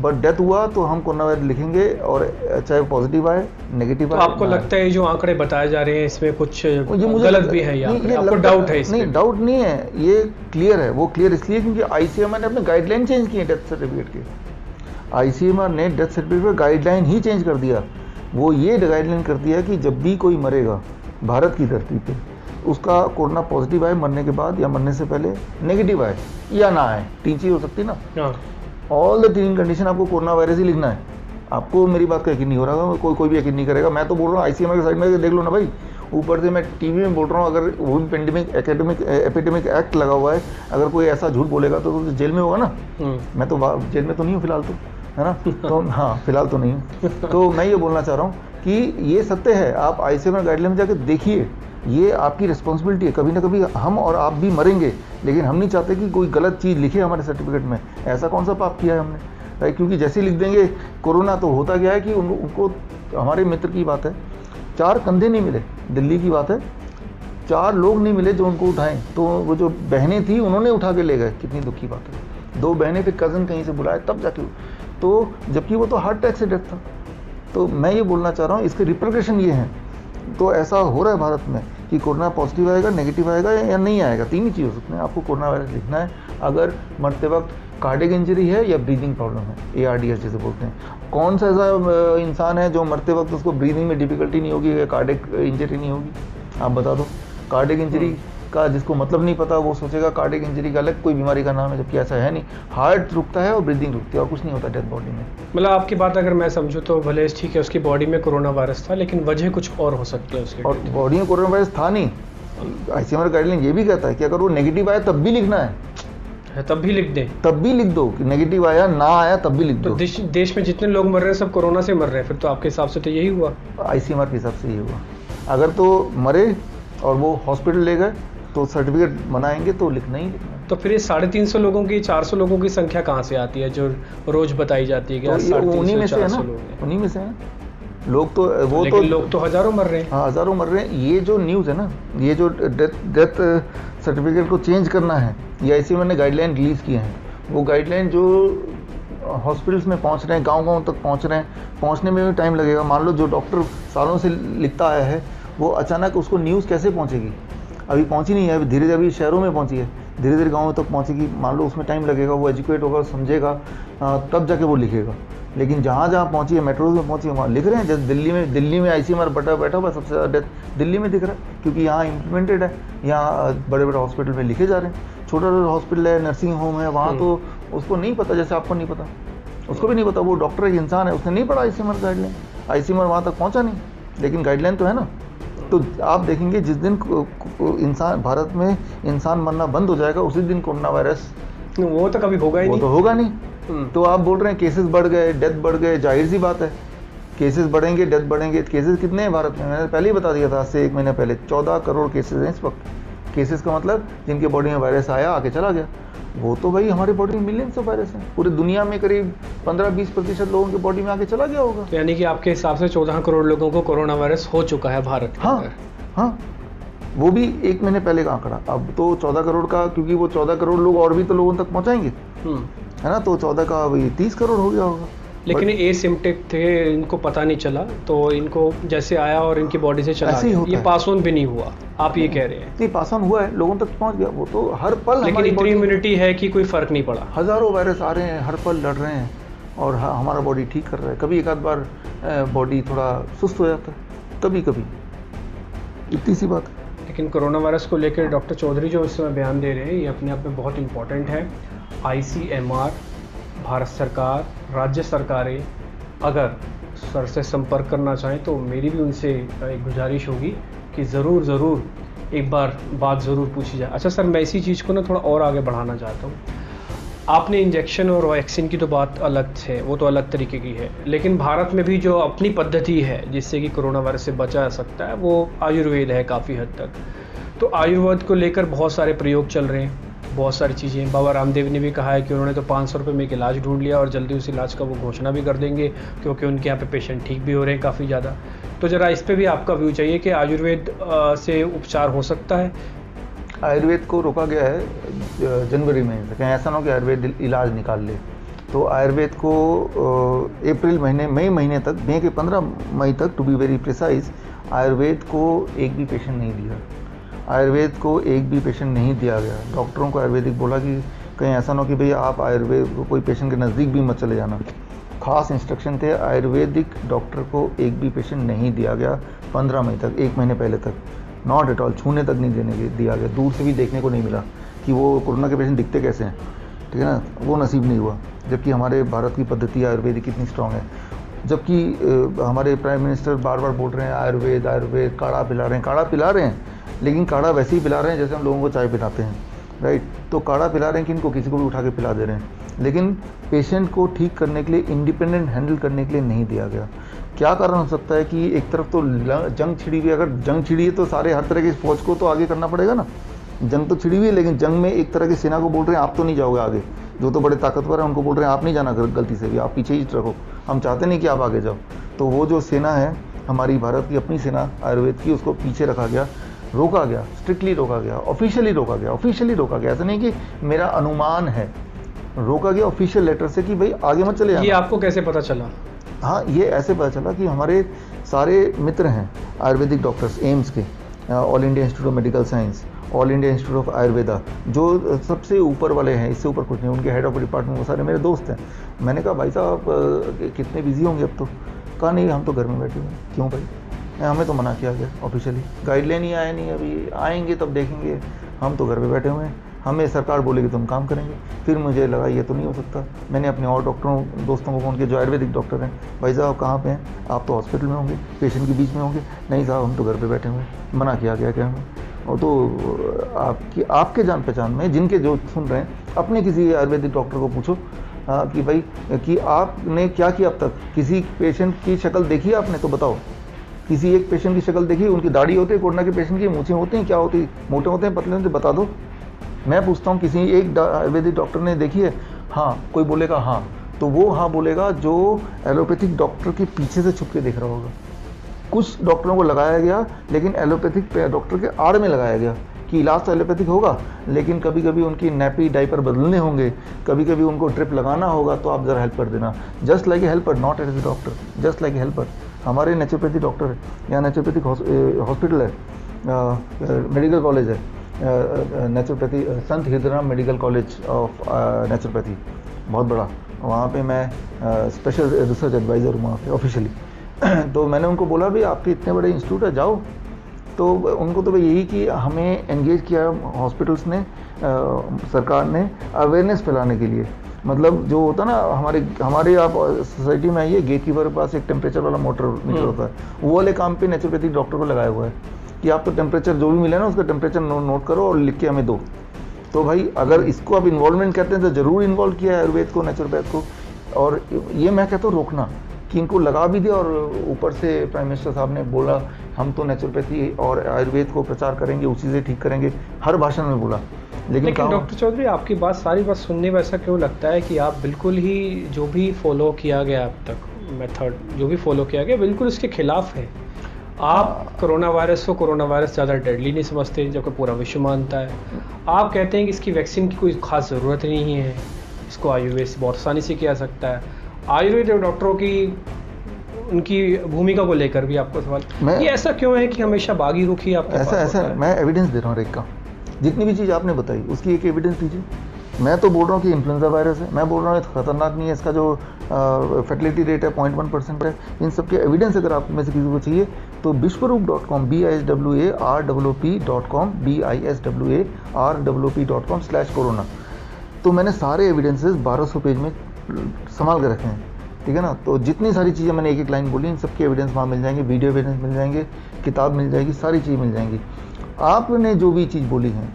बट डेथ हुआ तो हम कोरोना वायरस लिखेंगे, और चाहे पॉजिटिव आए नेगेटिव आए। तो आपको लगता है जो आंकड़े बताए जा रहे हैं इसमें कुछ गलत भी है? आपको डाउट है इसमें? नहीं, डाउट नहीं है, ये क्लियर है। वो क्लियर इसलिए क्योंकि आईसीएमआर ने अपने गाइडलाइन चेंज किए डेथ सर्टिफिकेट के। आईसीएमआर ने डेथ सर्टिफिकेट पर गाइडलाइन ही चेंज कर दिया। वो ये गाइडलाइन कर दिया कि जब भी कोई मरेगा भारत की धरती पे, उसका कोरोना पॉजिटिव आए मरने के बाद, या मरने से पहले नेगेटिव आए या ना आए, 3 चीज़ हो सकती है ना। ऑल द 3 कंडीशन आपको कोरोना वायरस ही लिखना है। आपको मेरी बात का यकीन नहीं हो रहा, कोई भी यकीन नहीं करेगा। मैं तो बोल रहा हूँ आईसीएमआर के साइड में देख लो ना भाई, ऊपर से मैं टीवी में बोल रहा हूँ। अगर वो भी एपिडेमिक एक्ट लगा हुआ है, अगर कोई ऐसा झूठ बोलेगा तो जेल में होगा ना। मैं तो जेल में तो नहीं हूँ फिलहाल, तो है ना। तो हाँ, फिलहाल तो नहीं हूँ। तो मैं ये बोलना चाह रहा हूँ कि ये सत्य है। आप आईसीएमआर गाइडलाइन में जाकर देखिए, ये आपकी रिस्पॉन्सिबिलिटी है। कभी ना कभी हम और आप भी मरेंगे, लेकिन हम नहीं चाहते कि कोई गलत चीज़ लिखे हमारे सर्टिफिकेट में। ऐसा कौन सा पाप किया है हमने, राइट? क्योंकि जैसे ही लिख देंगे कोरोना, तो होता क्या है कि उनको, हमारे मित्र की बात है, 4 कंधे नहीं मिले, दिल्ली की बात है, 4 लोग नहीं मिले जो उनको उठाएं। तो वो जो बहनें थी उन्होंने उठा के ले गए। कितनी दुख की बात है। 2 बहनें फिर कज़न कहीं से बुलाए तब जाके, तो जबकि वो तो हार्ट अटैक से डेथ था। तो मैं ये बोलना चाह रहा हूँ, इसके रिप्रिकॉशन ये हैं। तो ऐसा हो रहा है भारत में कि कोरोना पॉजिटिव आएगा, नेगेटिव आएगा या नहीं आएगा, 3 ही चीज़ हो सकते हैं। आपको कोरोना वायरस लिखना है अगर मरते वक्त कार्डिक इंजरी है या ब्रीदिंग प्रॉब्लम है, ARDS जिसे बोलते हैं। कौन सा ऐसा इंसान है जो मरते वक्त उसको ब्रीदिंग में डिफिकल्टी नहीं होगी या कार्डिक इंजरी नहीं होगी? आप बता दो। कार्डिक इंजरी का जिसको मतलब नहीं पता, वो सोचेगा कार्डिक इंजरी का अलग कोई बीमारी का नाम है, जबकि ऐसा है नहीं। हार्ट रुकता है और ब्रीदिंग रुकती है, और कुछ नहीं होता डेड बॉडी में। मतलब आपकी बात अगर मैं समझूं तो भले ठीक है, उसकी बॉडी में कोरोना वायरस था, लेकिन वजह कुछ और हो सकती है उसकी। और बॉडी में कोरोना वायरस था नहीं। आईसीएमआर गाइडलाइन ये भी कहता है कि अगर वो नेगेटिव आया तब भी लिखना है, तब भी लिख दें, तब भी लिख दो कि नेगेटिव आया, ना आया तब भी लिख दो। तो देश में जितने लोग मर रहे हैं सब कोरोना से मर रहे हैं, फिर तो आपके हिसाब से तो यही हुआ। आईसीएमआर के हिसाब से ये हुआ। अगर तो मरे और वो हॉस्पिटल ले गए तो सर्टिफिकेट बनाएंगे तो लिखना ही लिखना। तो फिर ये 350 लोगों की, 400 लोगों की संख्या कहाँ से आती है जो रोज बताई जाती है कि तो उन्हीं में से है ना, उन्हीं में से है लोग। तो वो तो लोग तो हजारों मर रहे हैं। हाँ, हजारों मर रहे हैं। ये जो न्यूज़ है ना, ये जो डेथ सर्टिफिकेट को चेंज करना है, ये आईसीएमआर ने गाइडलाइन रिलीज़ किए हैं। वो गाइडलाइन जो हॉस्पिटल्स में पहुंच रहे हैं, गांव-गांव तक पहुंच रहे हैं, पहुंचने में भी टाइम लगेगा। मान लो जो डॉक्टर सालों से लिखता आया है, वो अचानक उसको न्यूज़ कैसे पहुंचेगी? अभी पहुंची नहीं है, अभी धीरे धीरे अभी शहरों में पहुंची है। धीरे धीरे गाँव तक पहुँचेगी, मान लो उसमें टाइम लगेगा, वो एजुकेट होगा, समझेगा, तब जाके वो लिखेगा। लेकिन जहाँ जहाँ पहुँची है, मेट्रोज में पहुँची है, वहाँ लिख रहे हैं। जैसे दिल्ली में ICMR बैठा हुआ, सबसे ज़्यादा डेथ दिल्ली में दिख रहा है, क्योंकि यहाँ इम्प्लीमेंटेड है, यहाँ बड़े बड़े हॉस्पिटल में लिखे जा रहे हैं। छोटा हॉस्पिटल है, नर्सिंग होम है, वहाँ तो उसको नहीं पता, जैसे आपको नहीं पता, उसको भी नहीं पता, वो डॉक्टर एक इंसान है, उसने नहीं पढ़ा ICMR गाइडलाइन, ICMR वहाँ तक पहुँचा नहीं, लेकिन गाइडलाइन तो है ना। तो आप देखेंगे जिस दिन इंसान, भारत में इंसान मरना बंद हो जाएगा, उसी दिन कोरोना वायरस, वो तो कभी होगा ही नहीं, वो तो होगा नहीं। तो आप बोल रहे हैं केसेस बढ़ गए, डेथ बढ़ गए, जाहिर सी बात है, केसेस बढ़ेंगे, डेथ बढ़ेंगे। केसेस कितने हैं भारत में, मैंने पहले ही बता दिया था, आज से 1 महीने पहले 14 करोड़ केसेस हैं इस वक्त। केसेस का मतलब जिनके बॉडी में वायरस आया, आके चला गया। वो तो भाई हमारी बॉडी में मिलियंस ऑफ वायरस हैं, पूरी दुनिया में करीब 15-20% लोगों की बॉडी में आके चला गया होगा। तो यानी कि आपके हिसाब से 14 करोड़ लोगों को कोरोना वायरस हो चुका है भारत के अंदर। हाँ, वो भी 1 महीने पहले का आंकड़ा, अब तो 14 करोड़ का, क्योंकि वो 14 करोड़ लोग और भी तो लोगों तक पहुंचाएंगे, है ना, तो 14 का अभी 30 करोड़ हो गया होगा। लेकिन एसिम्प्टोमेटिक थे, इनको पता नहीं चला, तो इनको जैसे आया और इनकी बॉडी से चला गया, ये पास ऑन भी नहीं हुआ, आप ये कह रहे हैं? नहीं, पास ऑन हुआ है, लोगों तक पहुंच गया, वो तो हर पल। लेकिन इतनी इम्यूनिटी है कि कोई फर्क नहीं पड़ा। हजारों वायरस आ रहे हैं, हर पल लड़ रहे हैं, और हमारा बॉडी ठीक कर रहा है। कभी एक आध बार बॉडी थोड़ा सुस्त हो जाता है, कभी कभी, इतनी सी बात है। लेकिन कोरोना वायरस को लेकर डॉक्टर चौधरी जो इस समय बयान दे रहे हैं, ये अपने आप में बहुत इंपॉर्टेंट है। ICMR, भारत सरकार, राज्य सरकारें अगर सर से संपर्क करना चाहें तो मेरी भी उनसे एक गुजारिश होगी कि ज़रूर एक बार बात ज़रूर पूछी जाए। अच्छा सर, मैं इसी चीज़ को ना थोड़ा और आगे बढ़ाना चाहता हूँ। आपने इंजेक्शन और वैक्सीन की तो बात अलग है, वो तो अलग तरीके की है, लेकिन भारत में भी जो अपनी पद्धति है जिससे कि कोरोना वायरस से बचा जा सकता है, वो आयुर्वेद है काफ़ी हद तक। तो आयुर्वेद को लेकर बहुत सारे प्रयोग चल रहे हैं, बहुत सारी चीज़ें। बाबा रामदेव ने भी कहा है कि उन्होंने तो 500 रुपये में एक इलाज ढूंढ लिया और जल्दी उस इलाज का वो घोषणा भी कर देंगे, क्योंकि उनके यहाँ पे पेशेंट ठीक भी हो रहे हैं काफ़ी ज़्यादा। तो ज़रा इस पर भी आपका व्यू चाहिए कि आयुर्वेद से उपचार हो सकता है? आयुर्वेद को रोका गया है जनवरी में, कहीं ऐसा ना हो कि आयुर्वेद इलाज निकाल ले। तो आयुर्वेद को मई महीने तक, मई के 15 मई तक, to be very precise, Ayurveda को एक भी पेशेंट नहीं दिया। आयुर्वेद को एक भी पेशेंट नहीं दिया गया। डॉक्टरों को आयुर्वेदिक बोला कि कहीं ऐसा ना हो कि भाई आप आयुर्वेद कोई पेशेंट के नज़दीक भी मत चले जाना। खास इंस्ट्रक्शन थे, आयुर्वेदिक डॉक्टर को एक भी पेशेंट नहीं दिया गया 15 मई तक, 1 महीने पहले तक, नॉट एट ऑल, छूने तक नहीं दिया गया। दूर से भी देखने को नहीं मिला कि वो कोरोना के पेशेंट दिखते कैसे हैं, ठीक है ना, वो नसीब नहीं हुआ। जबकि हमारे भारत की पद्धति आयुर्वेदिक कितनी स्ट्रांग है। जबकि हमारे प्राइम मिनिस्टर बार बार बोल रहे हैं आयुर्वेद, काढ़ा पिला रहे हैं, लेकिन काढ़ा वैसे ही पिला रहे हैं जैसे हम लोगों को चाय पिलाते हैं, राइट। तो काढ़ा पिला रहे हैं किनको, किसी को भी उठा के पिला दे रहे हैं, लेकिन पेशेंट को ठीक करने के लिए, इंडिपेंडेंट हैंडल करने के लिए नहीं दिया गया। क्या कारण हो सकता है कि एक तरफ तो जंग छिड़ी हुई, अगर जंग छिड़ी है तो सारे हर तरह की फौज को तो आगे करना पड़ेगा ना। जंग तो छिड़ी हुई है, लेकिन जंग में एक तरह की सेना को बोल रहे हैं आप तो नहीं जाओगे आगे, जो तो बड़े ताकतवर हैं उनको बोल रहे हैं आप नहीं जाना गलती से भी, आप पीछे ही रखो, हम चाहते नहीं कि आप आगे जाओ। तो वो जो सेना है हमारी भारत की अपनी सेना आयुर्वेद की, उसको पीछे रखा गया, रोका गया, स्ट्रिक्टली रोका गया, ऑफिशियली रोका गया। ऐसा नहीं कि मेरा अनुमान है, रोका गया ऑफिशियल लेटर से कि भाई आगे मत चले जाना। ये आपको कैसे पता चला? हाँ, ये ऐसे पता चला कि हमारे सारे मित्र हैं आयुर्वेदिक डॉक्टर्स, एम्स के, all India institute of medical science, all India institute of Ayurveda, जो सबसे ऊपर वाले हैं, इससे ऊपर कुछ नहीं, उनके हेड ऑफ डिपार्टमेंट वो सारे मेरे दोस्त हैं। मैंने कहा भाई साहब कितने बिजी होंगे अब तो। कहा नहीं, हम तो घर में बैठे हुए हैं। क्यों भाई? हमें तो मना किया गया ऑफिशियली, गाइडलाइन ही आया नहीं, अभी आएंगे तब देखेंगे, हम तो घर पे बैठे हुए हैं, हमें सरकार बोलेगी तो हम काम करेंगे। फिर मुझे लगा ये तो नहीं हो सकता। मैंने अपने और डॉक्टरों दोस्तों को फ़ोन किया जो आयुर्वेदिक डॉक्टर हैं, भाई साहब कहाँ पे हैं? आप तो हॉस्पिटल में होंगे, पेशेंट के बीच में होंगे। नहीं साहब, हम तो घर पे बैठे हुए हैं, मना किया गया क्या हमें। और तो आपके जान पहचान में जिनके जो सुन रहे हैं, अपने किसी आयुर्वेदिक डॉक्टर को पूछो कि भाई कि आपने क्या किया अब तक, किसी पेशेंट की शक्ल देखी आपने तो बताओ, किसी एक पेशेंट की शक्ल देखी, उनकी दाढ़ी होती है, कोरोना के पेशेंट की मूछें होती हैं, क्या होती है, मोटे होते हैं, पतले होते हैं, बता दो। मैं पूछता हूँ किसी एक आयुर्वेदिक डॉक्टर ने देखी है? हाँ, कोई बोलेगा हाँ, तो वो हाँ बोलेगा जो एलोपैथिक डॉक्टर के पीछे से छुप के देख रहा होगा। कुछ डॉक्टरों को लगाया गया, लेकिन एलोपैथिक डॉक्टर के आड़ में लगाया गया कि इलाज तो एलोपैथिक होगा, लेकिन कभी कभी उनकी नैपी डाइपर बदलने होंगे, कभी कभी उनको ड्रिप लगाना होगा, तो आप ज़रा हेल्प कर देना। Just like a helper, not as a doctor, just like a helper. हमारे नेचुरोपैथी डॉक्टर है, यहाँ नेचुरोपैथिक हॉस्पिटल है, मेडिकल कॉलेज है, naturopathy, Sant Hridayram medical college of naturopathy, बहुत बड़ा, वहाँ पे मैं स्पेशल रिसर्च एडवाइज़र हूँ वहाँ पे ऑफिशियली। तो मैंने उनको बोला भी आपके इतने बड़े इंस्टीट्यूट है, जाओ। तो उनको तो यही कि हमें एंगेज किया हॉस्पिटल्स ने, सरकार ने, अवेयरनेस फैलाने के लिए। मतलब जो होता ना हमारे आप सोसाइटी में आइए, गेट कीपर के पास एक टेम्परेचर वाला मीटर होता है, वो वाले काम पे नेचुरोपैथिक डॉक्टर को लगाया हुआ है कि आपको टेम्परेचर जो भी मिले ना उसका टेम्परेचर नोट करो और लिख के हमें दो। तो भाई अगर इसको आप इन्वॉल्वमेंट कहते हैं तो ज़रूर इन्वॉल्व किया है आयुर्वेद को, नेचुरोपैथ को। और ये मैं कहता हूँ रोकना, कि इनको लगा भी दिया, और ऊपर से प्राइम मिनिस्टर साहब ने बोला हम तो नेचुरोपैथी और आयुर्वेद को प्रचार करेंगे, उसी से ठीक करेंगे, हर भाषण में बोला। लेकिन डॉक्टर चौधरी आपकी सारी बात सुनने में ऐसा क्यों लगता है कि आप बिल्कुल ही जो भी फॉलो किया गया अब तक मेथड, जो भी फॉलो किया गया, बिल्कुल उसके खिलाफ है। आप कोरोना वायरस को कोरोना वायरस ज़्यादा डेडली नहीं समझते, जबकि पूरा विश्व मानता है। आप कहते हैं कि इसकी वैक्सीन की कोई ख़ास ज़रूरत नहीं है, इसको आयुर्वेद से बहुत आसानी से किया सकता है। आयुर्वेद और डॉक्टरों की उनकी भूमिका को लेकर भी आपको सवाल, ये ऐसा क्यों है कि हमेशा बागी रुखी आपके पास ऐसा होता है? मैं एविडेंस दे रहा हूँ एक का, जितनी भी चीज़ आपने बताई उसकी एक एविडेंस दीजिए। मैं तो बोल रहा हूँ कि इन्फ्लुएंजा वायरस है, मैं बोल रहा हूँ खतरनाक नहीं है, इसका जो फर्टिलिटी रेट है 0.1% है। इन सब के एविडेंस अगर आप में से किसी को चाहिए तो biswaroop.com, biswaroop.com, biswaroop.com/corona। तो मैंने सारे एविडेंसेस 1200 पेज में संभाल के रखे हैं, ठीक है ना। तो जितनी सारी चीज़ें मैंने एक एक लाइन बोली, इन सबके एविडेंस वहाँ मिल जाएंगे, वीडियो एविडेंस मिल जाएंगे, किताब मिल जाएगी, सारी चीज़ मिल जाएंगी। आपने जो भी चीज़ बोली है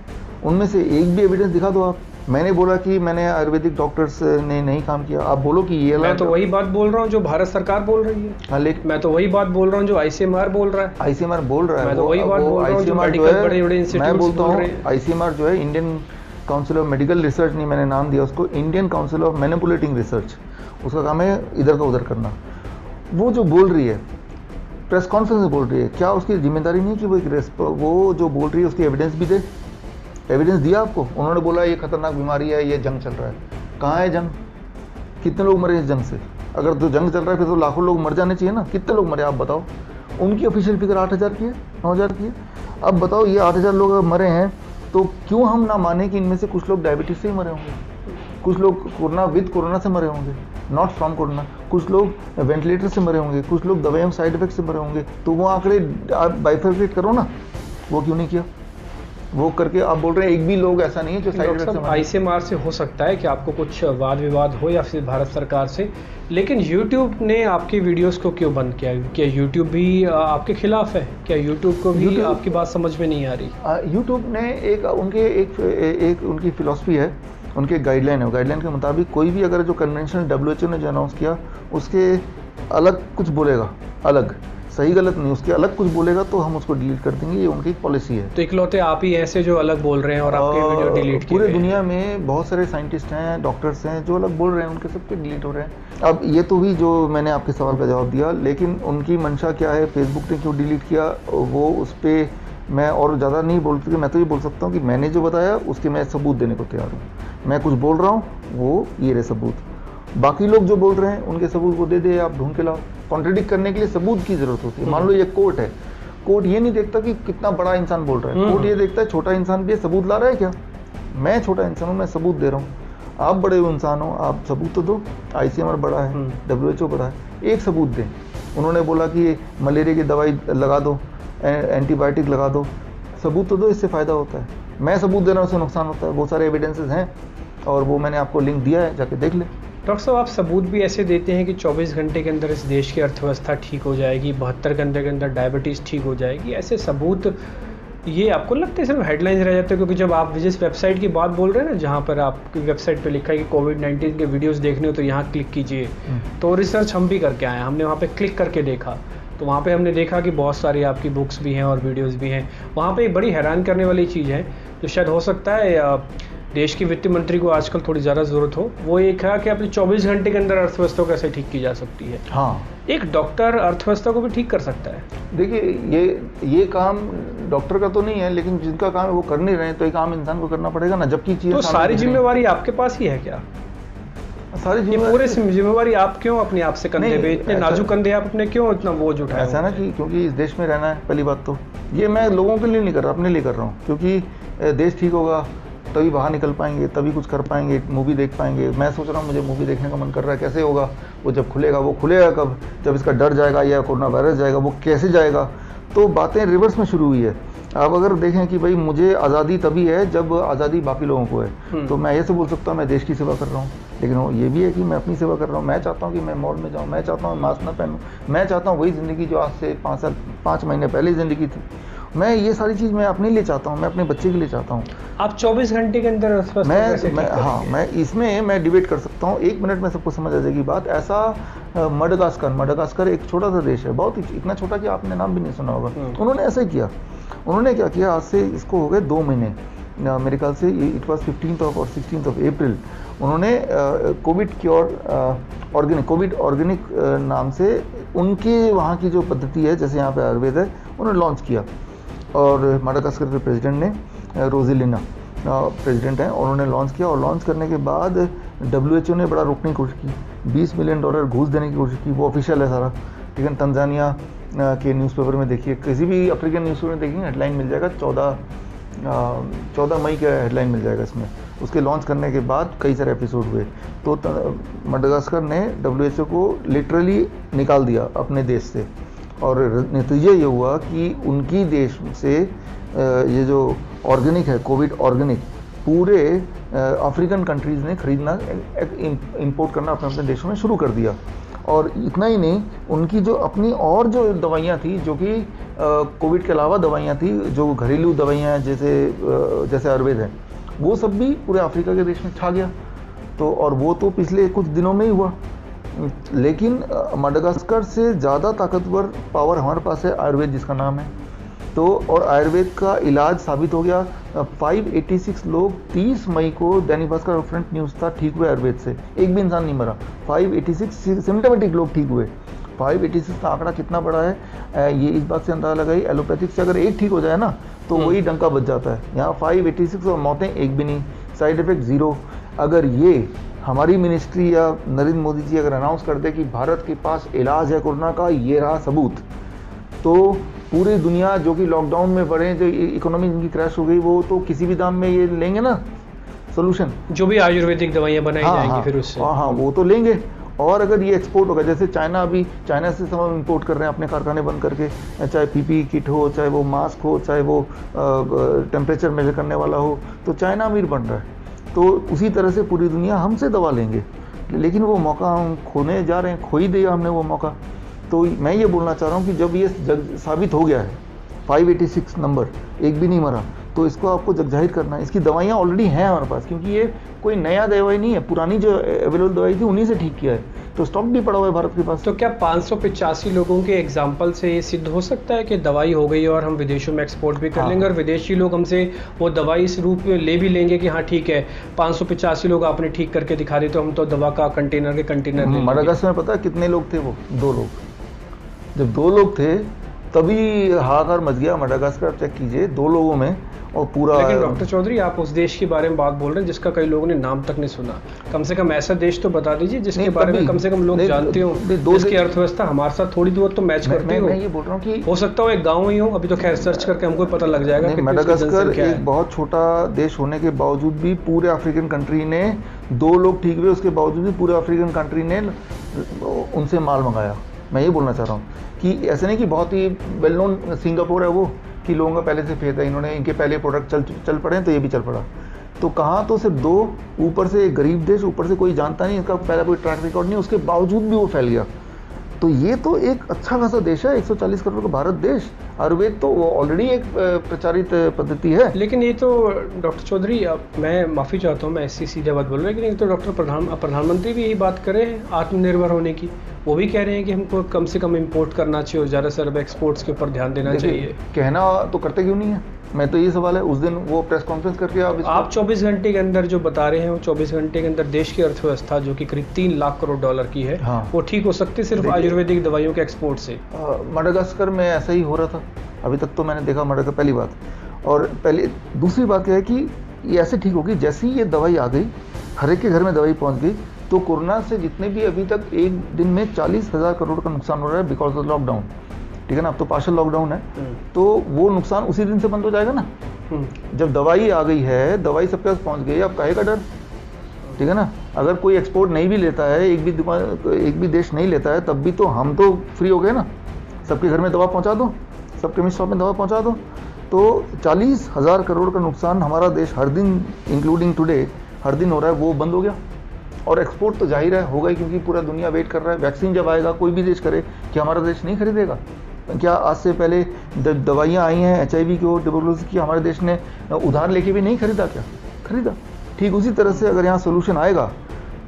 उनमें से एक भी एविडेंस दिखा दो आप। मैंने बोला कि मैंने आयुर्वेदिक डॉक्टर्स ने नहीं काम किया, आप बोलो कि ये मैं तो वही बात बोल रहा हूँ जो भारत सरकार बोल रही है। हाँ, लेकिन मैं तो वही बात बोल रहा हूँ जो ICMR बोल रहा है। ICMR बोल रहा है, मैं तो वही बात बोल रहा हूँ जो मेडिकल बड़े-बड़े इंस्टीट्यूट्स बोल रहे हैं। ICMR जो है Indian council of medical research, नहीं मैंने नाम दिया उसको, Indian council of manipulating research, उसका काम है इधर का उधर करना। वो जो बोल रही है प्रेस कॉन्फ्रेंस में बोल रही है, क्या उसकी जिम्मेदारी नहीं कि वो जो बोल रही है उसकी एविडेंस भी दे? एविडेंस दिया आपको? उन्होंने बोला ये खतरनाक बीमारी है, ये जंग चल रहा है। कहाँ है जंग? कितने लोग मरे इस जंग से? अगर तो जंग चल रहा है फिर तो लाखों लोग मर जाने चाहिए ना। कितने लोग मरे आप बताओ? उनकी ऑफिशियल फिगर 8000 की है, 9000 की है। अब बताओ ये 8000 लोग अगर मरे हैं तो क्यों हम ना माने कि इनमें से कुछ लोग डायबिटीज से ही मरे होंगे, कुछ लोग कोरोना से मरे होंगे, नॉट फ्रॉम कोरोना, कुछ लोग वेंटिलेटर से मरे होंगे, कुछ लोग दवाइयों साइड इफेक्ट से मरे होंगे। तो वो आंकड़े आप बाइफरकेट करो ना, वो क्यों नहीं किया? वो करके आप बोल रहे हैं एक भी लोग ऐसा नहीं है जो साइड इफेक्ट से मरे। ICMR से हो सकता है कि आपको कुछ वाद विवाद हो या फिर भारत सरकार से, लेकिन YouTube ने आपकी वीडियोस को क्यों बंद किया? क्या YouTube भी आपके खिलाफ है? क्या YouTube को भी आपकी बात समझ में नहीं आ रही? YouTube ने एक उनकी फिलॉसफी है, उनके गाइडलाइन है, गाइडलाइन के मुताबिक कोई भी अगर जो कन्वेंशनल WHO ने जो अनाउंस किया उसके अलग कुछ बोलेगा, अलग सही गलत नहीं, उसके अलग कुछ बोलेगा तो हम उसको डिलीट कर देंगे, ये उनकी पॉलिसी है। तो इकलौते आप ही ऐसे जो अलग बोल रहे हैं और आपके वीडियो डिलीट किए? पूरे दुनिया में बहुत सारे साइंटिस्ट हैं, डॉक्टर्स हैं जो अलग बोल रहे हैं, उनके सबके डिलीट हो रहे हैं। अब ये तो भी जो मैंने आपके सवाल का जवाब दिया, लेकिन उनकी मंशा क्या है, फेसबुक ने क्यों डिलीट किया, वो उस पर मैं और ज़्यादा नहीं बोल सकता। मैं तो ये बोल सकता हूँ कि मैंने जो बताया उसके मैं सबूत देने को तैयार हूँ। मैं कुछ बोल रहा हूँ, वो ये रहे सबूत। बाकी लोग जो बोल रहे हैं उनके सबूत वो दे दे, आप ढूंढ के लाओ। कॉन्ट्रडिक्ट करने के लिए सबूत की जरूरत होती है। मान लो ये कोर्ट है, कोर्ट ये नहीं देखता कि कितना बड़ा इंसान बोल रहा है, कोर्ट ये देखता है छोटा इंसान भी सबूत ला रहा है क्या। मैं छोटा इंसान हूँ, मैं सबूत दे रहा हूँ, आप बड़े इंसान हो, आप सबूत तो दो। ICMR बड़ा है, WHO बड़ा है, एक सबूत दें। उन्होंने बोला कि मलेरिया की दवाई लगा दो, एंटीबायोटिक लगा दो, सबूत तो दो, इससे फ़ायदा होता है। मैं सबूत दे रहा हूँ, उससे नुकसान होता है। बहुत सारे एविडेंसेस हैं और वो मैंने आपको लिंक दिया है, जाके देख ले। डॉक्टर साहब, आप सबूत भी ऐसे देते हैं कि 24 घंटे के अंदर इस देश की अर्थव्यवस्था ठीक हो जाएगी, 72 घंटे के अंदर डायबिटीज़ ठीक हो जाएगी, ऐसे सबूत ये आपको लगता है सिर्फ हेडलाइंस रह जाते हैं? क्योंकि जब आप जिस वेबसाइट की बात बोल रहे हैं ना, जहाँ पर आपकी वेबसाइट पे लिखा है कि कोविड-19 के वीडियोस देखने हो तो यहाँ क्लिक कीजिए, तो रिसर्च हम भी करके आए, हमने वहाँ पे क्लिक करके देखा, तो वहाँ पे हमने देखा कि बहुत सारी आपकी बुक्स भी हैं और वीडियोस भी हैं। वहाँ पे एक बड़ी हैरान करने वाली चीज़ है जो शायद हो सकता है देश के वित्त मंत्री को आजकल थोड़ी ज़्यादा ज़रूरत हो, वो एक है कि अपनी 24 घंटे के अंदर अर्थव्यवस्था को कैसे ठीक की जा सकती है। हाँ, एक डॉक्टर अर्थव्यवस्था को भी ठीक कर सकता है। देखिए ये काम डॉक्टर का तो नहीं है, लेकिन जिनका काम है वो कर नहीं रहे हैं, तो एक आम इंसान को करना पड़ेगा ना। जबकि तो सारी जिम्मेवारी आपके पास ही है क्या? सारी पूरे जिम्मेवारी आप क्यों अपने आप से कंधे पे, इतने नाजुक कंधे आप अपने क्यों इतना बोझ उठाए? ऐसा ना कि क्योंकि इस देश में रहना है, पहली बात तो ये मैं लोगों के लिए नहीं कर रहा, अपने लिए कर रहा हूँ। क्योंकि देश ठीक होगा तभी बाहर निकल पाएंगे, तभी कुछ कर पाएंगे, मूवी देख पाएंगे। मैं सोच रहा हूँ मुझे मूवी देखने का मन कर रहा है, कैसे होगा वो? जब खुलेगा, वो खुलेगा कब? जब इसका डर जाएगा या कोरोना वायरस जाएगा, वो कैसे जाएगा? तो बातें रिवर्स में शुरू हुई है। अब अगर देखें कि भाई मुझे आज़ादी तभी है जब आज़ादी बाकी लोगों को है, तो मैं ऐसे बोल सकता हूँ मैं देश की सेवा कर रहा हूँ, लेकिन वो ये भी है कि मैं अपनी सेवा कर रहा हूँ। मैं चाहता हूँ कि मैं मॉल में जाऊँ, मैं चाहता हूँ मास्क ना पहनूँ, मैं चाहता हूँ वही ज़िंदगी जो आज से 5 महीने पहले ज़िंदगी थी। मैं ये सारी चीज़ मैं अपने लिए चाहता हूँ, मैं अपने बच्चे के लिए चाहता हूँ। आप 24 घंटे के अंदर मैं इसमें मैं डिबेट कर सकता हूँ, 1 मिनट में सबको समझ आ जाएगी बात। ऐसा मडागास्कर एक छोटा सा देश है, बहुत ही इतना छोटा कि आपने नाम भी नहीं सुना होगा। उन्होंने ऐसा ही किया। उन्होंने क्या किया, आज से इसको हो गए 2 महीने, मेरे ख्याल से इट वॉज 15 और 16 अप्रैल, उन्होंने कोविड ऑर्गेनिक नाम से उनके वहाँ की जो पद्धति है, जैसे यहाँ पे आयुर्वेद है, उन्होंने लॉन्च किया। और मडागास्कर के प्रेसिडेंट ने, रोजिलिना प्रेसिडेंट हैं, उन्होंने लॉन्च किया। और लॉन्च करने के बाद WHO ने बड़ा रोकने की कोशिश की, $20 मिलियन घूस देने की कोशिश की। वो ऑफिशियल है सारा, ठीक है। तंजानिया के न्यूज़पेपर में देखिए, किसी भी अफ्रीकन न्यूज़पेपर में देखिए, हेडलाइन मिल जाएगा, 14 मई का हेडलाइन मिल जाएगा इसमें। उसके लॉन्च करने के बाद कई सारे एपिसोड हुए। तो मडागास्कर ने WHO को लिटरली निकाल दिया अपने देश से, और नतीजा ये हुआ कि उनकी देश से ये जो ऑर्गेनिक है, कोविड ऑर्गेनिक, पूरे अफ्रीकन कंट्रीज़ ने खरीदना, इंपोर्ट करना अपने अपने देशों में शुरू कर दिया। और इतना ही नहीं, उनकी जो अपनी और जो दवाइयाँ थी, जो कि कोविड के अलावा दवाइयाँ थी, जो घरेलू दवाइयाँ हैं, जैसे आयुर्वेद है, वो सब भी पूरे अफ्रीका के देश में छा गया। तो और वो तो पिछले कुछ दिनों में ही हुआ। लेकिन मडागास्कर से ज़्यादा ताकतवर पावर हमारे पास है आयुर्वेद, जिसका नाम है। तो और आयुर्वेद का इलाज साबित हो गया। 586 लोग 30 मई को, दैनिक भास्कर फ्रंट न्यूज़ था, ठीक हुए आयुर्वेद से। एक भी इंसान नहीं मरा। 586 सिम्टोमेटिक लोग ठीक हुए। 586 का आंकड़ा कितना बड़ा है, ये इस बात से अंदाजा लगाई, एलोपैथिक से अगर एक ठीक हो जाए ना, तो वही डंका बच जाता है। यहाँ 586 और मौतें एक भी नहीं, साइड इफेक्ट 0। अगर ये हमारी मिनिस्ट्री या नरेंद्र मोदी जी अगर अनाउंस कर दे कि भारत के पास इलाज है कोरोना का, ये रहा सबूत, तो पूरी दुनिया जो कि लॉकडाउन में पड़े, जो इकोनॉमी जिनकी क्रैश हो गई, वो तो किसी भी दाम में ये लेंगे ना सोल्यूशन, जो भी आयुर्वेदिक दवाइयाँ बनाई जाएंगी फिर उससे। हाँ, वो तो लेंगे। और अगर ये एक्सपोर्ट होगा, जैसे चाइना से सब इंपोर्ट कर रहे हैं अपने कारखाने बंद करके, चाहे PPE किट हो, चाहे वो मास्क हो, चाहे वो टेम्परेचर मेजर करने वाला हो, तो चाइना अमीर बन रहा है। तो उसी तरह से पूरी दुनिया हमसे दवा लेंगे, लेकिन वो मौका हम खोने जा रहे हैं, खो ही दिया हमने वो मौका। तो मैं ये बोलना चाह रहा हूँ कि जब ये साबित हो गया है, 586 नंबर, एक भी नहीं मरा, तो इसको आपको जगजाहिर करना है। इसकी दवाइयाँ ऑलरेडी हैं हमारे पास, क्योंकि ये कोई नया दवाई नहीं है, पुरानी जो अवेलेबल दवाई थी उन्हीं से ठीक किया है, तो स्टॉक भी पड़ा हुआ है भारत के पास। तो क्या 585 लोगों के एग्जाम्पल से ये सिद्ध हो सकता है कि दवाई हो गई और हम विदेशों में एक्सपोर्ट भी कर लेंगे, और विदेशी लोग हमसे वो दवाई इस रूप में ले भी लेंगे कि हाँ ठीक है, 585 लोग आपने ठीक करके दिखा दी, तो हम तो दवा का कंटेनर के कंटेनर। मडागास्कर में पता है कितने लोग थे? वो 2 लोग। जब 2 लोग थे तभी हाहाकार मच गया मडागास्कर। चेक कीजिए, 2 लोगों में, और पूरा। लेकिन डॉक्टर चौधरी, आप उस देश के बारे में बात बोल रहे हैं जिसका कई लोगों ने नाम तक नहीं सुना। कम से कम ऐसा देश तो बता दीजिए जिसके बारे में कम से कम लोग जानते हो, जिसकी अर्थव्यवस्था हमारे साथ थोड़ी बहुत तो मैच करती हो। मैं ये बोल रहा हूँ कि हो सकता हो एक गाँव ही हो, अभी तो खैर सर्च करके हमको पता लग जाएगा। मडागास्कर एक बहुत छोटा देश होने के बावजूद भी पूरे अफ्रीकन कंट्री ने 2 लोग ठीक हुए, उसके बावजूद भी पूरे अफ्रीकन कंट्री ने उनसे माल मंगाया। मैं ये बोलना चाह रहा हूँ कि ऐसे नहीं कि बहुत ही वेल नोन सिंगापुर है वो, कि लोगों का पहले से फेथ है, इन्होंने इनके पहले प्रोडक्ट चल पड़े हैं तो ये भी चल पड़ा। तो कहाँ तो सिर्फ 2, ऊपर से एक गरीब देश, ऊपर से कोई जानता नहीं, इसका पहला कोई ट्रैक रिकॉर्ड नहीं, उसके बावजूद भी वो फैल गया। तो ये तो एक अच्छा खासा देश है, 140 करोड़ का भारत देश। आयुर्वेद तो ऑलरेडी एक प्रचारित पद्धति है। लेकिन ये तो डॉक्टर चौधरी, मैं माफ़ी चाहता हूँ, मैं ऐसी सीधे बात बोल रहा हूँ, लेकिन ये तो डॉक्टर प्रधानमंत्री भी यही बात कर रहे हैं आत्मनिर्भर होने की। वो भी कह रहे हैं कि हमको कम से कम इंपोर्ट करना चाहिए और ज़्यादा से ज़्यादा एक्सपोर्ट्स के ऊपर ध्यान देना चाहिए। कहना तो करते क्यों नहीं है? मैं तो ये सवाल है, उस दिन वो प्रेस कॉन्फ्रेंस करके आप 24 घंटे के अंदर जो बता रहे हैं, वो 24 घंटे के अंदर देश की अर्थव्यवस्था जो कि करीब 3 लाख करोड़ डॉलर की है, हाँ, वो ठीक हो सकती है सिर्फ आयुर्वेदिक दवाइयों के एक्सपोर्ट से। मडागास्कर में ऐसा ही हो रहा था अभी तक तो मैंने देखा मडागास्कर, पहली बात। और दूसरी बात क्या है कि ये ऐसे ठीक होगी जैसे ही ये दवाई आ गई, हर एक के घर में दवाई पहुंच गई, तो कोरोना से जितने भी अभी तक एक दिन में 40,000 करोड़ का नुकसान हो रहा है बिकॉज ऑफ लॉकडाउन, ठीक है ना, अब तो पार्शियल लॉकडाउन है, तो वो नुकसान उसी दिन से बंद हो जाएगा ना। जब दवाई आ गई है, दवाई सबके पास पहुंच गई, अब काहे का डर? ठीक है ना। अगर कोई एक्सपोर्ट नहीं भी लेता है, एक भी देश नहीं लेता है, तब भी तो हम तो फ्री हो गए ना। सबके घर में दवा पहुंचा दो, सब केमिस्ट शॉप में दवा पहुंचा दो। तो 40,000 करोड़ का नुकसान हमारा देश हर दिन, इंक्लूडिंग टुडे, हर दिन हो रहा है, वो बंद हो गया। और एक्सपोर्ट तो जाहिर है होगा ही, क्योंकि पूरा दुनिया वेट कर रहा है। वैक्सीन जब आएगा, कोई भी देश करे, कि हमारा देश नहीं खरीदेगा? क्या आज से पहले दवाइयाँ आई हैं HIV की और ट्यूबरकुलोसिस की, हमारे देश ने उधार लेके भी नहीं खरीदा? क्या खरीदा? ठीक उसी तरह से अगर यहाँ सोल्यूशन आएगा,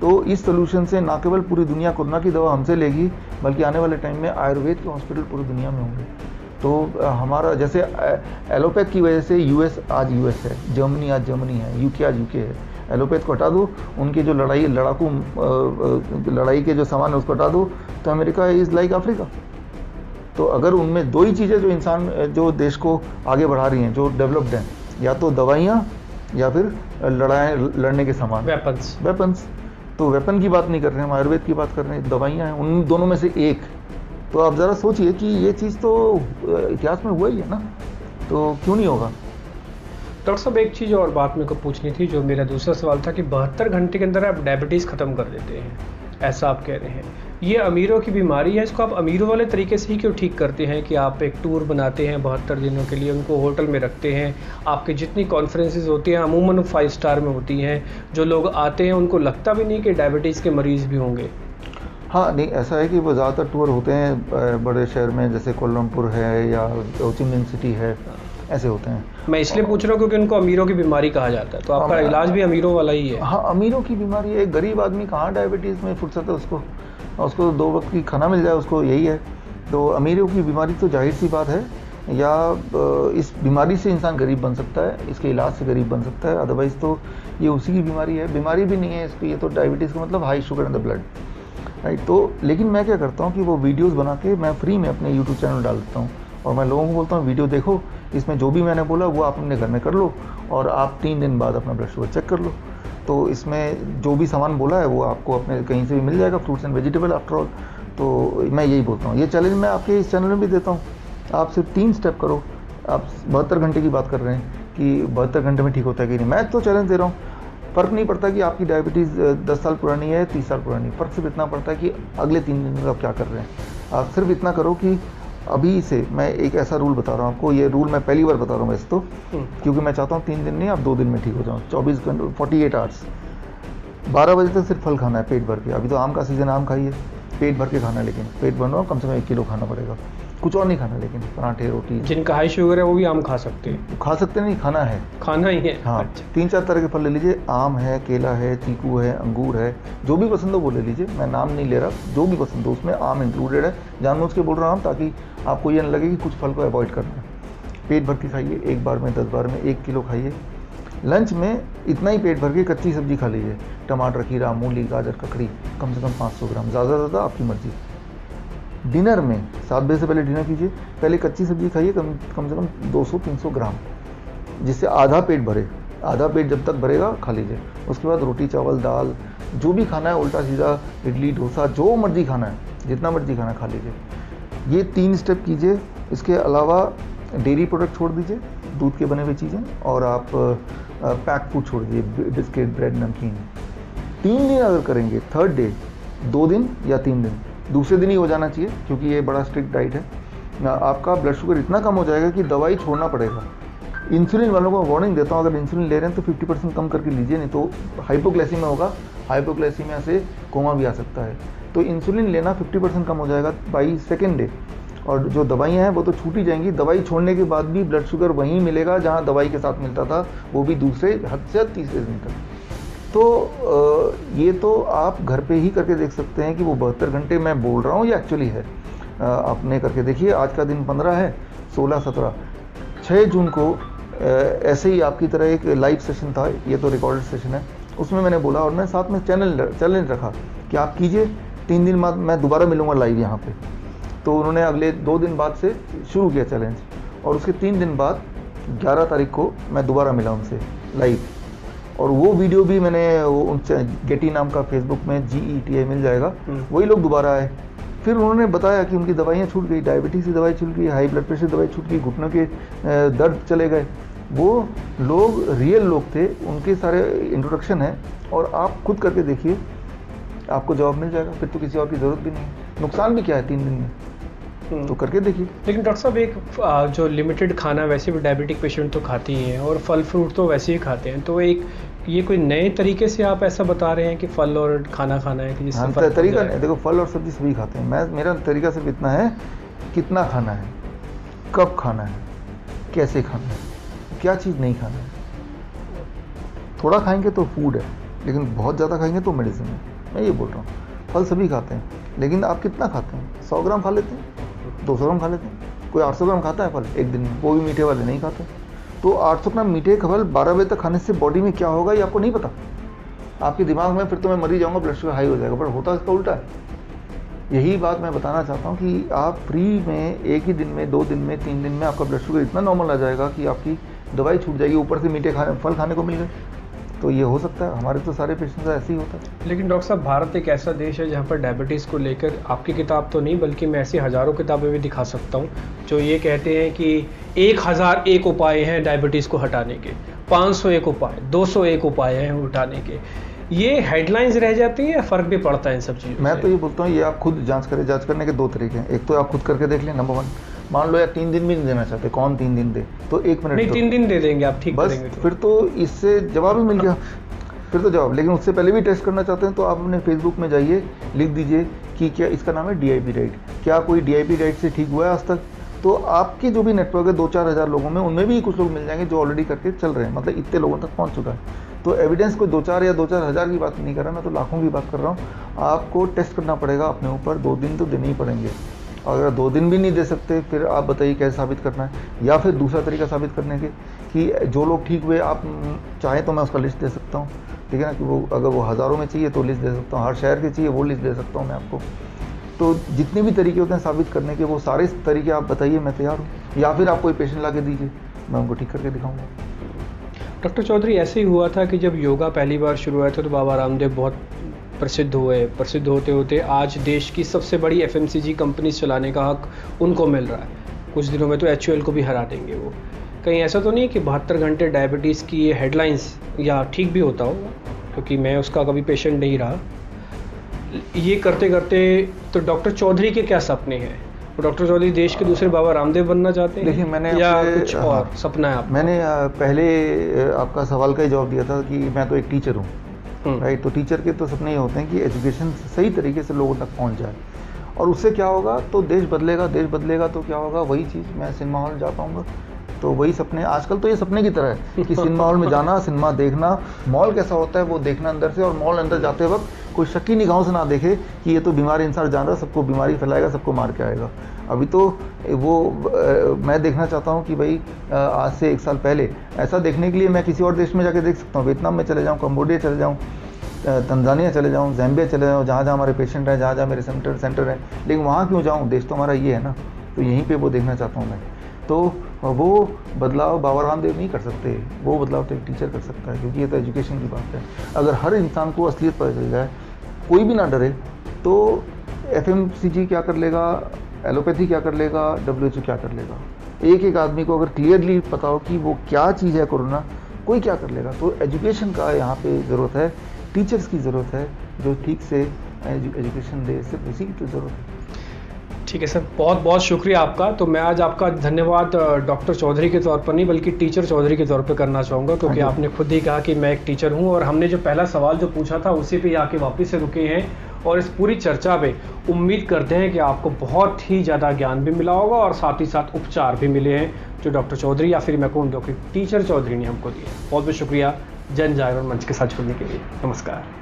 तो इस सोल्यूशन से ना केवल पूरी दुनिया कोरोना की दवा हमसे लेगी, बल्कि आने वाले टाइम में आयुर्वेद के हॉस्पिटल पूरी दुनिया में होंगे। तो हमारा जैसे एलोपैथ की वजह से US आज US है, जर्मनी आज जर्मनी है, UK आज UK है। एलोपैथ को हटा दो, उनके जो लड़ाई के जो सामान है उसको हटा दो, तो अमेरिका इज़ लाइक अफ्रीका। तो अगर उनमें दो ही चीज़ें जो देश को आगे बढ़ा रही हैं, जो डेवलप्ड हैं, या तो दवाइयाँ या फिर लड़ने के सामान, वेपन्स। तो वेपन की बात नहीं कर रहे हैं हम, आयुर्वेद की बात कर रहे हैं, दवाइयाँ हैं, उन दोनों में से एक। तो आप ज़रा सोचिए कि ये चीज़ तो इतिहास में हुआ ही है ना, तो क्यों नहीं होगा? डॉक्टर साहब, एक चीज़ और बात मेरे को पूछनी थी, जो मेरा दूसरा सवाल था कि 72 घंटे के अंदर आप डायबिटीज़ ख़त्म कर देते हैं, ऐसा आप कह रहे हैं। ये अमीरों की बीमारी है, इसको आप अमीरों वाले तरीके से ही क्यों ठीक करते हैं कि आप एक टूर बनाते हैं 72 दिनों के लिए, उनको होटल में रखते हैं, आपकी जितनी कॉन्फ्रेंसेस होती हैं अमूमन 5 स्टार में होती हैं, जो लोग आते हैं उनको लगता भी नहीं कि डायबिटीज़ के मरीज़ भी होंगे? हाँ, नहीं, ऐसा है कि वो ज़्यादातर टूर होते हैं बड़े शहर में, जैसे कोलमपुर है या हो ची मिन सिटी है, ऐसे होते हैं। मैं इसलिए पूछ रहा हूँ क्योंकि उनको अमीरों की बीमारी कहा जाता है, तो आपका इलाज भी अमीरों वाला ही है। हाँ, अमीरों की बीमारी है। गरीब आदमी कहाँ डायबिटीज़ में फुर्सत है उसको 2 वक्त की खाना मिल जाए, उसको यही है। तो अमीरों की बीमारी तो जाहिर सी बात है, या इस बीमारी से इंसान गरीब बन सकता है, इसके इलाज से गरीब बन सकता है, अदरवाइज़ तो ये उसी की बीमारी है, बीमारी भी नहीं है इसको। ये तो डायबिटीज़ का मतलब high sugar in the blood, right. तो लेकिन मैं क्या करता हूँ कि वो वीडियोज़ बना के मैं फ्री में अपने यूट्यूब चैनल डाल देता हूँ, और मैं लोगों को बोलता हूँ वीडियो देखो, इसमें जो भी मैंने बोला वो आप अपने घर में कर लो, और आप 3 दिन बाद अपना ब्लड शुगर चेक कर लो। तो इसमें जो भी सामान बोला है वो आपको अपने कहीं से भी मिल जाएगा, fruits and vegetable after all. तो मैं यही बोलता हूँ, ये चैलेंज मैं आपके इस चैनल में भी देता हूँ। आप सिर्फ 3 स्टेप करो। आप 72 घंटे की बात कर रहे हैं कि 72 घंटे में ठीक होता है कि नहीं, मैं तो चैलेंज दे रहा हूँ। फ़र्क नहीं पड़ता कि आपकी डायबिटीज़ 10 साल पुरानी है, 30 साल पुरानी, फ़र्क सिर्फ इतना पड़ता है कि अगले 3 दिन में आप क्या कर रहे हैं। आप सिर्फ इतना करो कि अभी से मैं एक ऐसा रूल बता रहा हूँ आपको, ये रूल मैं पहली बार बता रहा हूँ वैसे तो, क्योंकि मैं चाहता हूँ 3 दिन नहीं, आप 2 दिन में ठीक हो जाओ। 24 घंटे 48 आवर्स, 12 बजे तक सिर्फ फल खाना है पेट भर के। अभी तो आम का सीज़न, आम खाइए, पेट भर के खाना है, लेकिन पेट भरना हो कम से कम 1 किलो खाना पड़ेगा, कुछ और नहीं खाना। लेकिन पराठे, रोटी, जिनका हाई शुगर है वो भी आम खा सकते हैं? खा सकते नहीं, खाना है, खाना ही है। हाँ। अच्छा। 3-4 तरह के फल ले लीजिए, आम है, केला है, चीकू है, अंगूर है, जो भी पसंद हो वो ले लीजिए। मैं नाम नहीं ले रहा, जो भी पसंद हो उसमें आम इंक्लूडेड है, जानबूझ के बोल रहा हूँ ताकि आपको ये न लगे कि कुछ फल को अवॉइड करना है। पेट भर के खाइए, एक बार में 10 बार में 1 किलो खाइए। लंच में इतना ही पेट भर के कच्ची सब्जी खा लीजिए, टमाटर, खीरा, मूली, गाजर, ककड़ी, कम से कम 500 ग्राम, ज़्यादा ज़्यादा आपकी मर्जी। डिनर में 7 बजे से पहले डिनर कीजिए, पहले कच्ची सब्जी खाइए कम से कम 200-300 ग्राम, जिससे आधा पेट भरे। आधा पेट जब तक भरेगा खा लीजिए। उसके बाद रोटी, चावल, दाल, जो भी खाना है, उल्टा सीधा, इडली, डोसा, जो मर्जी खाना है, जितना मर्जी खाना खा लीजिए। ये 3 स्टेप कीजिए। इसके अलावा डेयरी प्रोडक्ट छोड़ दीजिए, दूध के बने हुए चीज़ें, और आप पैक फूड छोड़ दीजिए, बिस्किट, ब्रेड, नमकीन। 3 दिन अगर करेंगे, 3rd डे, 2 दिन या 3 दिन, दूसरे दिन ही हो जाना चाहिए, क्योंकि ये बड़ा स्ट्रिक्ट डाइट है, आपका ब्लड शुगर इतना कम हो जाएगा कि दवाई छोड़ना पड़ेगा। इंसुलिन वालों को वार्निंग देता हूँ, अगर इंसुलिन ले रहे हैं तो 50% कम करके लीजिए, नहीं तो हाइपोग्लाइसीमिया होगा, हाइपोग्लाइसीमिया से कोमा भी आ सकता है। तो इंसुलिन लेना 50% कम हो जाएगा बाई 2nd डे, और जो दवाइयाँ हैं वो तो छूट ही जाएंगी। दवाई छोड़ने के बाद भी ब्लड शुगर वहीं मिलेगा जहाँ दवाई के साथ मिलता था, वो भी दूसरे हद से 30 दिन तक। तो ये तो आप घर पे ही करके देख सकते हैं कि वो 72 घंटे मैं बोल रहा हूँ ये एक्चुअली है। आपने करके देखिए। आज का दिन 15 है, 16, 17, 6 जून को ऐसे ही आपकी तरह एक लाइव सेशन था, ये तो रिकॉर्डेड सेशन है, उसमें मैंने बोला, और मैं साथ में चैलेंज रखा कि आप कीजिए, 3 दिन बाद मैं दोबारा मिलूँगा लाइव यहाँ पे। तो उन्होंने अगले 2 दिन बाद से शुरू किया चैलेंज, और उसके 3 दिन बाद 11 तारीख को मैं दोबारा मिला उनसे लाइव, और वो वीडियो भी मैंने उनसे गेटी नाम का फेसबुक में GETI मिल जाएगा, वही लोग दोबारा आए। फिर उन्होंने बताया कि उनकी दवाइयाँ छूट गई, डायबिटीज़ की दवाई छूट गई, हाई ब्लड प्रेशर दवाई छूट गई, घुटनों के दर्द चले गए। वो लोग रियल लोग थे, उनके सारे इंट्रोडक्शन है, और आप खुद करके देखिए, आपको जवाब मिल जाएगा। फिर तो किसी और की ज़रूरत भी नहीं है। नुकसान भी क्या है 3 दिन में, तो करके देखिए। लेकिन डॉक्टर साहब एक जो लिमिटेड खाना वैसे भी डायबिटिक पेशेंट तो खाते ही हैं और फल फ्रूट तो वैसे ही खाते हैं, तो एक ये कोई नए तरीके से आप ऐसा बता रहे हैं कि फल और खाना खाना है कि जिससे हाँ, फर्क हो तरीका जाएगा? नहीं, देखो फल और सब्जी सभी खाते हैं। मेरा तरीका सिर्फ इतना है, कितना खाना है, कब खाना है, कैसे खाना है, क्या चीज़ नहीं खाना है। थोड़ा खाएंगे तो फूड है, लेकिन बहुत ज़्यादा खाएंगे तो मेडिसिन है। मैं ये बोल रहा हूँ, फल सभी खाते हैं, लेकिन आप कितना खाते हैं? 100 ग्राम खा लेते हैं, 200 ग्राम खा लेते हैं, कोई 800 ग्राम खाता है फल एक दिन में, वो भी मीठे वाले नहीं खाते। तो 800 ग्राम मीठे फल 12 बजे तक खाने से बॉडी में क्या होगा ये आपको नहीं पता। आपके दिमाग में फिर तो मैं मर ही जाऊँगा, ब्लड शुगर हाई हो जाएगा, पर होता इसका उल्टा है। यही बात मैं बताना चाहता हूँ कि आप फ्री में एक ही दिन में, 2 दिन में, 3 दिन में आपका ब्लड शुगर इतना नॉर्मल आ जाएगा कि आपकी दवाई छूट जाएगी, ऊपर से मीठे फल खाने को मिल गए। तो ये हो सकता है, हमारे तो सारे पेशेंट्स ऐसे ही होता है। लेकिन डॉक्टर साहब, भारत एक ऐसा देश है जहाँ पर डायबिटीज़ को लेकर आपकी किताब तो नहीं बल्कि मैं ऐसी हज़ारों किताबें भी दिखा सकता हूँ जो ये कहते हैं कि 1001 उपाय हैं डायबिटीज़ को हटाने के, 501 उपाय, 201 उपाय हैं उठाने के। ये हेडलाइंस रह जाती हैं या फ़र्क भी पड़ता है इन सब चीज़ों मैं से? तो ये बोलता हूँ, ये आप खुद जांच करें। जांच करने के 2 तरीके हैं। एक तो आप खुद करके देख लें, नंबर 1। मान लो यार 3 दिन भी नहीं देना चाहते, कौन 3 दिन दे, तो 1 मिनट नहीं, 3 दिन दे देंगे आप, ठीक बस, करेंगे तो। फिर तो इससे जवाब ही मिल गया, फिर तो जवाब। लेकिन उससे पहले भी टेस्ट करना चाहते हैं तो आप अपने फेसबुक में जाइए, लिख दीजिए कि क्या इसका नाम है DIP डाइट, क्या कोई DIP डाइट से ठीक हुआ है आज तक। तो आपके जो भी नेटवर्क है 2-4 हज़ार लोगों में, उनमें भी कुछ लोग मिल जाएंगे जो ऑलरेडी करके चल रहे हैं, मतलब इतने लोगों तक पहुंच चुका है। तो एविडेंस कोई 2-4 या 2-4 हज़ार की बात नहीं कर रहा, मैं तो लाखों की बात कर रहा हूँ। आपको टेस्ट करना पड़ेगा अपने ऊपर, 2 दिन तो देने ही पड़ेंगे। और अगर 2 दिन भी नहीं दे सकते, फिर आप बताइए कैसे साबित करना है। या फिर दूसरा तरीका साबित करने के कि जो लोग ठीक हुए, आप चाहें तो मैं उसका लिस्ट दे सकता हूँ, ठीक है ना, कि वो अगर वो हज़ारों में चाहिए तो लिस्ट दे सकता हूँ, हर शहर के चाहिए वो लिस्ट दे सकता हूँ मैं आपको। तो जितने भी तरीके होते हैं साबित करने के, वो सारे तरीके आप बताइए, मैं तैयार हूँ। या फिर आप कोई पेशेंट ला के दीजिए, मैं उनको ठीक करके दिखाऊंगा। डॉक्टर चौधरी, ऐसे ही हुआ था कि जब योगा पहली बार शुरू हुआ था तो बाबा रामदेव बहुत प्रसिद्ध हुए। प्रसिद्ध होते होते आज देश की सबसे बड़ी FMCG कंपनी चलाने का हक उनको मिल रहा है। कुछ दिनों में तो HUL को भी हरा देंगे वो। कहीं ऐसा तो नहीं है कि 72 घंटे डायबिटीज़ की ये हेडलाइंस, या ठीक भी होता होगा क्योंकि मैं उसका कभी पेशेंट नहीं रहा, ये करते करते तो डॉक्टर चौधरी के क्या सपने हैं? डॉक्टर चौधरी देश के दूसरे बाबा रामदेव बनना चाहते हैं? देखिए, मैंने या कुछ और सपना है आपका? मैंने पहले आपका सवाल का ही जवाब दिया था कि मैं तो एक टीचर हूँ, राइट। तो टीचर के तो सपने ये होते हैं कि एजुकेशन सही तरीके से लोगों तक पहुँच जाए, और उससे क्या होगा तो देश बदलेगा। देश बदलेगा तो क्या होगा, वही चीज़, मैं सिनेमा हॉल जा पाऊँगा। तो वही सपने, आजकल तो ये सपने की तरह है कि सिनेमा हॉल में जाना, सिनेमा देखना, मॉल कैसा होता है वो देखना अंदर से, और मॉल अंदर जाते वक्त कोई शक्की निगाहों से ना देखे कि ये तो बीमारी इंसान जान रहा है, सबको बीमारी फैलाएगा, सबको मार के आएगा। अभी तो वो मैं देखना चाहता हूँ कि भाई आज से 1 साल पहले ऐसा देखने के लिए मैं किसी और देश में जाके देख सकता हूँ। वियतनाम में चले जाऊँ, कंबोडिया चले जाऊँ, तंजानिया चले जाऊँ, ज़ैम्बिया चले जाऊँ, जहाँ जहाँ हमारे पेशेंट हैं, जहाँ जहाँ मेरे सेंटर हैं। लेकिन वहाँ क्यों जाऊँ, देश तो हमारा ये है ना। तो यहीं पे वो देखना चाहता हूँ मैं। तो वो बदलाव बाबा रामदेव नहीं कर सकते, वो बदलाव तो एक टीचर कर सकता है, क्योंकि ये तो एजुकेशन की बात है। अगर हर इंसान को असलियत पता चल जाए, कोई भी ना डरे, तो FMCG क्या कर लेगा, एलोपैथी क्या कर लेगा, WHO क्या कर लेगा। एक एक आदमी को अगर क्लियरली पता हो कि वो क्या चीज़ है कोरोना, कोई क्या कर लेगा। तो एजुकेशन का यहाँ पे ज़रूरत है, टीचर्स की ज़रूरत है जो ठीक से एजुकेशन दे, सिर्फ इसी की तो ज़रूरत है। ठीक है सर, बहुत बहुत शुक्रिया आपका। तो मैं आज आपका धन्यवाद डॉक्टर चौधरी के तौर पर नहीं बल्कि टीचर चौधरी के तौर पर करना चाहूँगा, क्योंकि आपने खुद ही कहा कि मैं एक टीचर हूँ, और हमने जो पहला सवाल जो पूछा था उसी पे आके वापस से रुके हैं। और इस पूरी चर्चा में उम्मीद करते हैं कि आपको बहुत ही ज़्यादा ज्ञान भी मिला होगा और साथ ही साथ उपचार भी मिले हैं जो डॉक्टर चौधरी, या फिर मैं कहूँ टीचर चौधरी ने हमको दिए। बहुत बहुत शुक्रिया जन जागरण मंच के साथ जुड़ने के लिए। नमस्कार।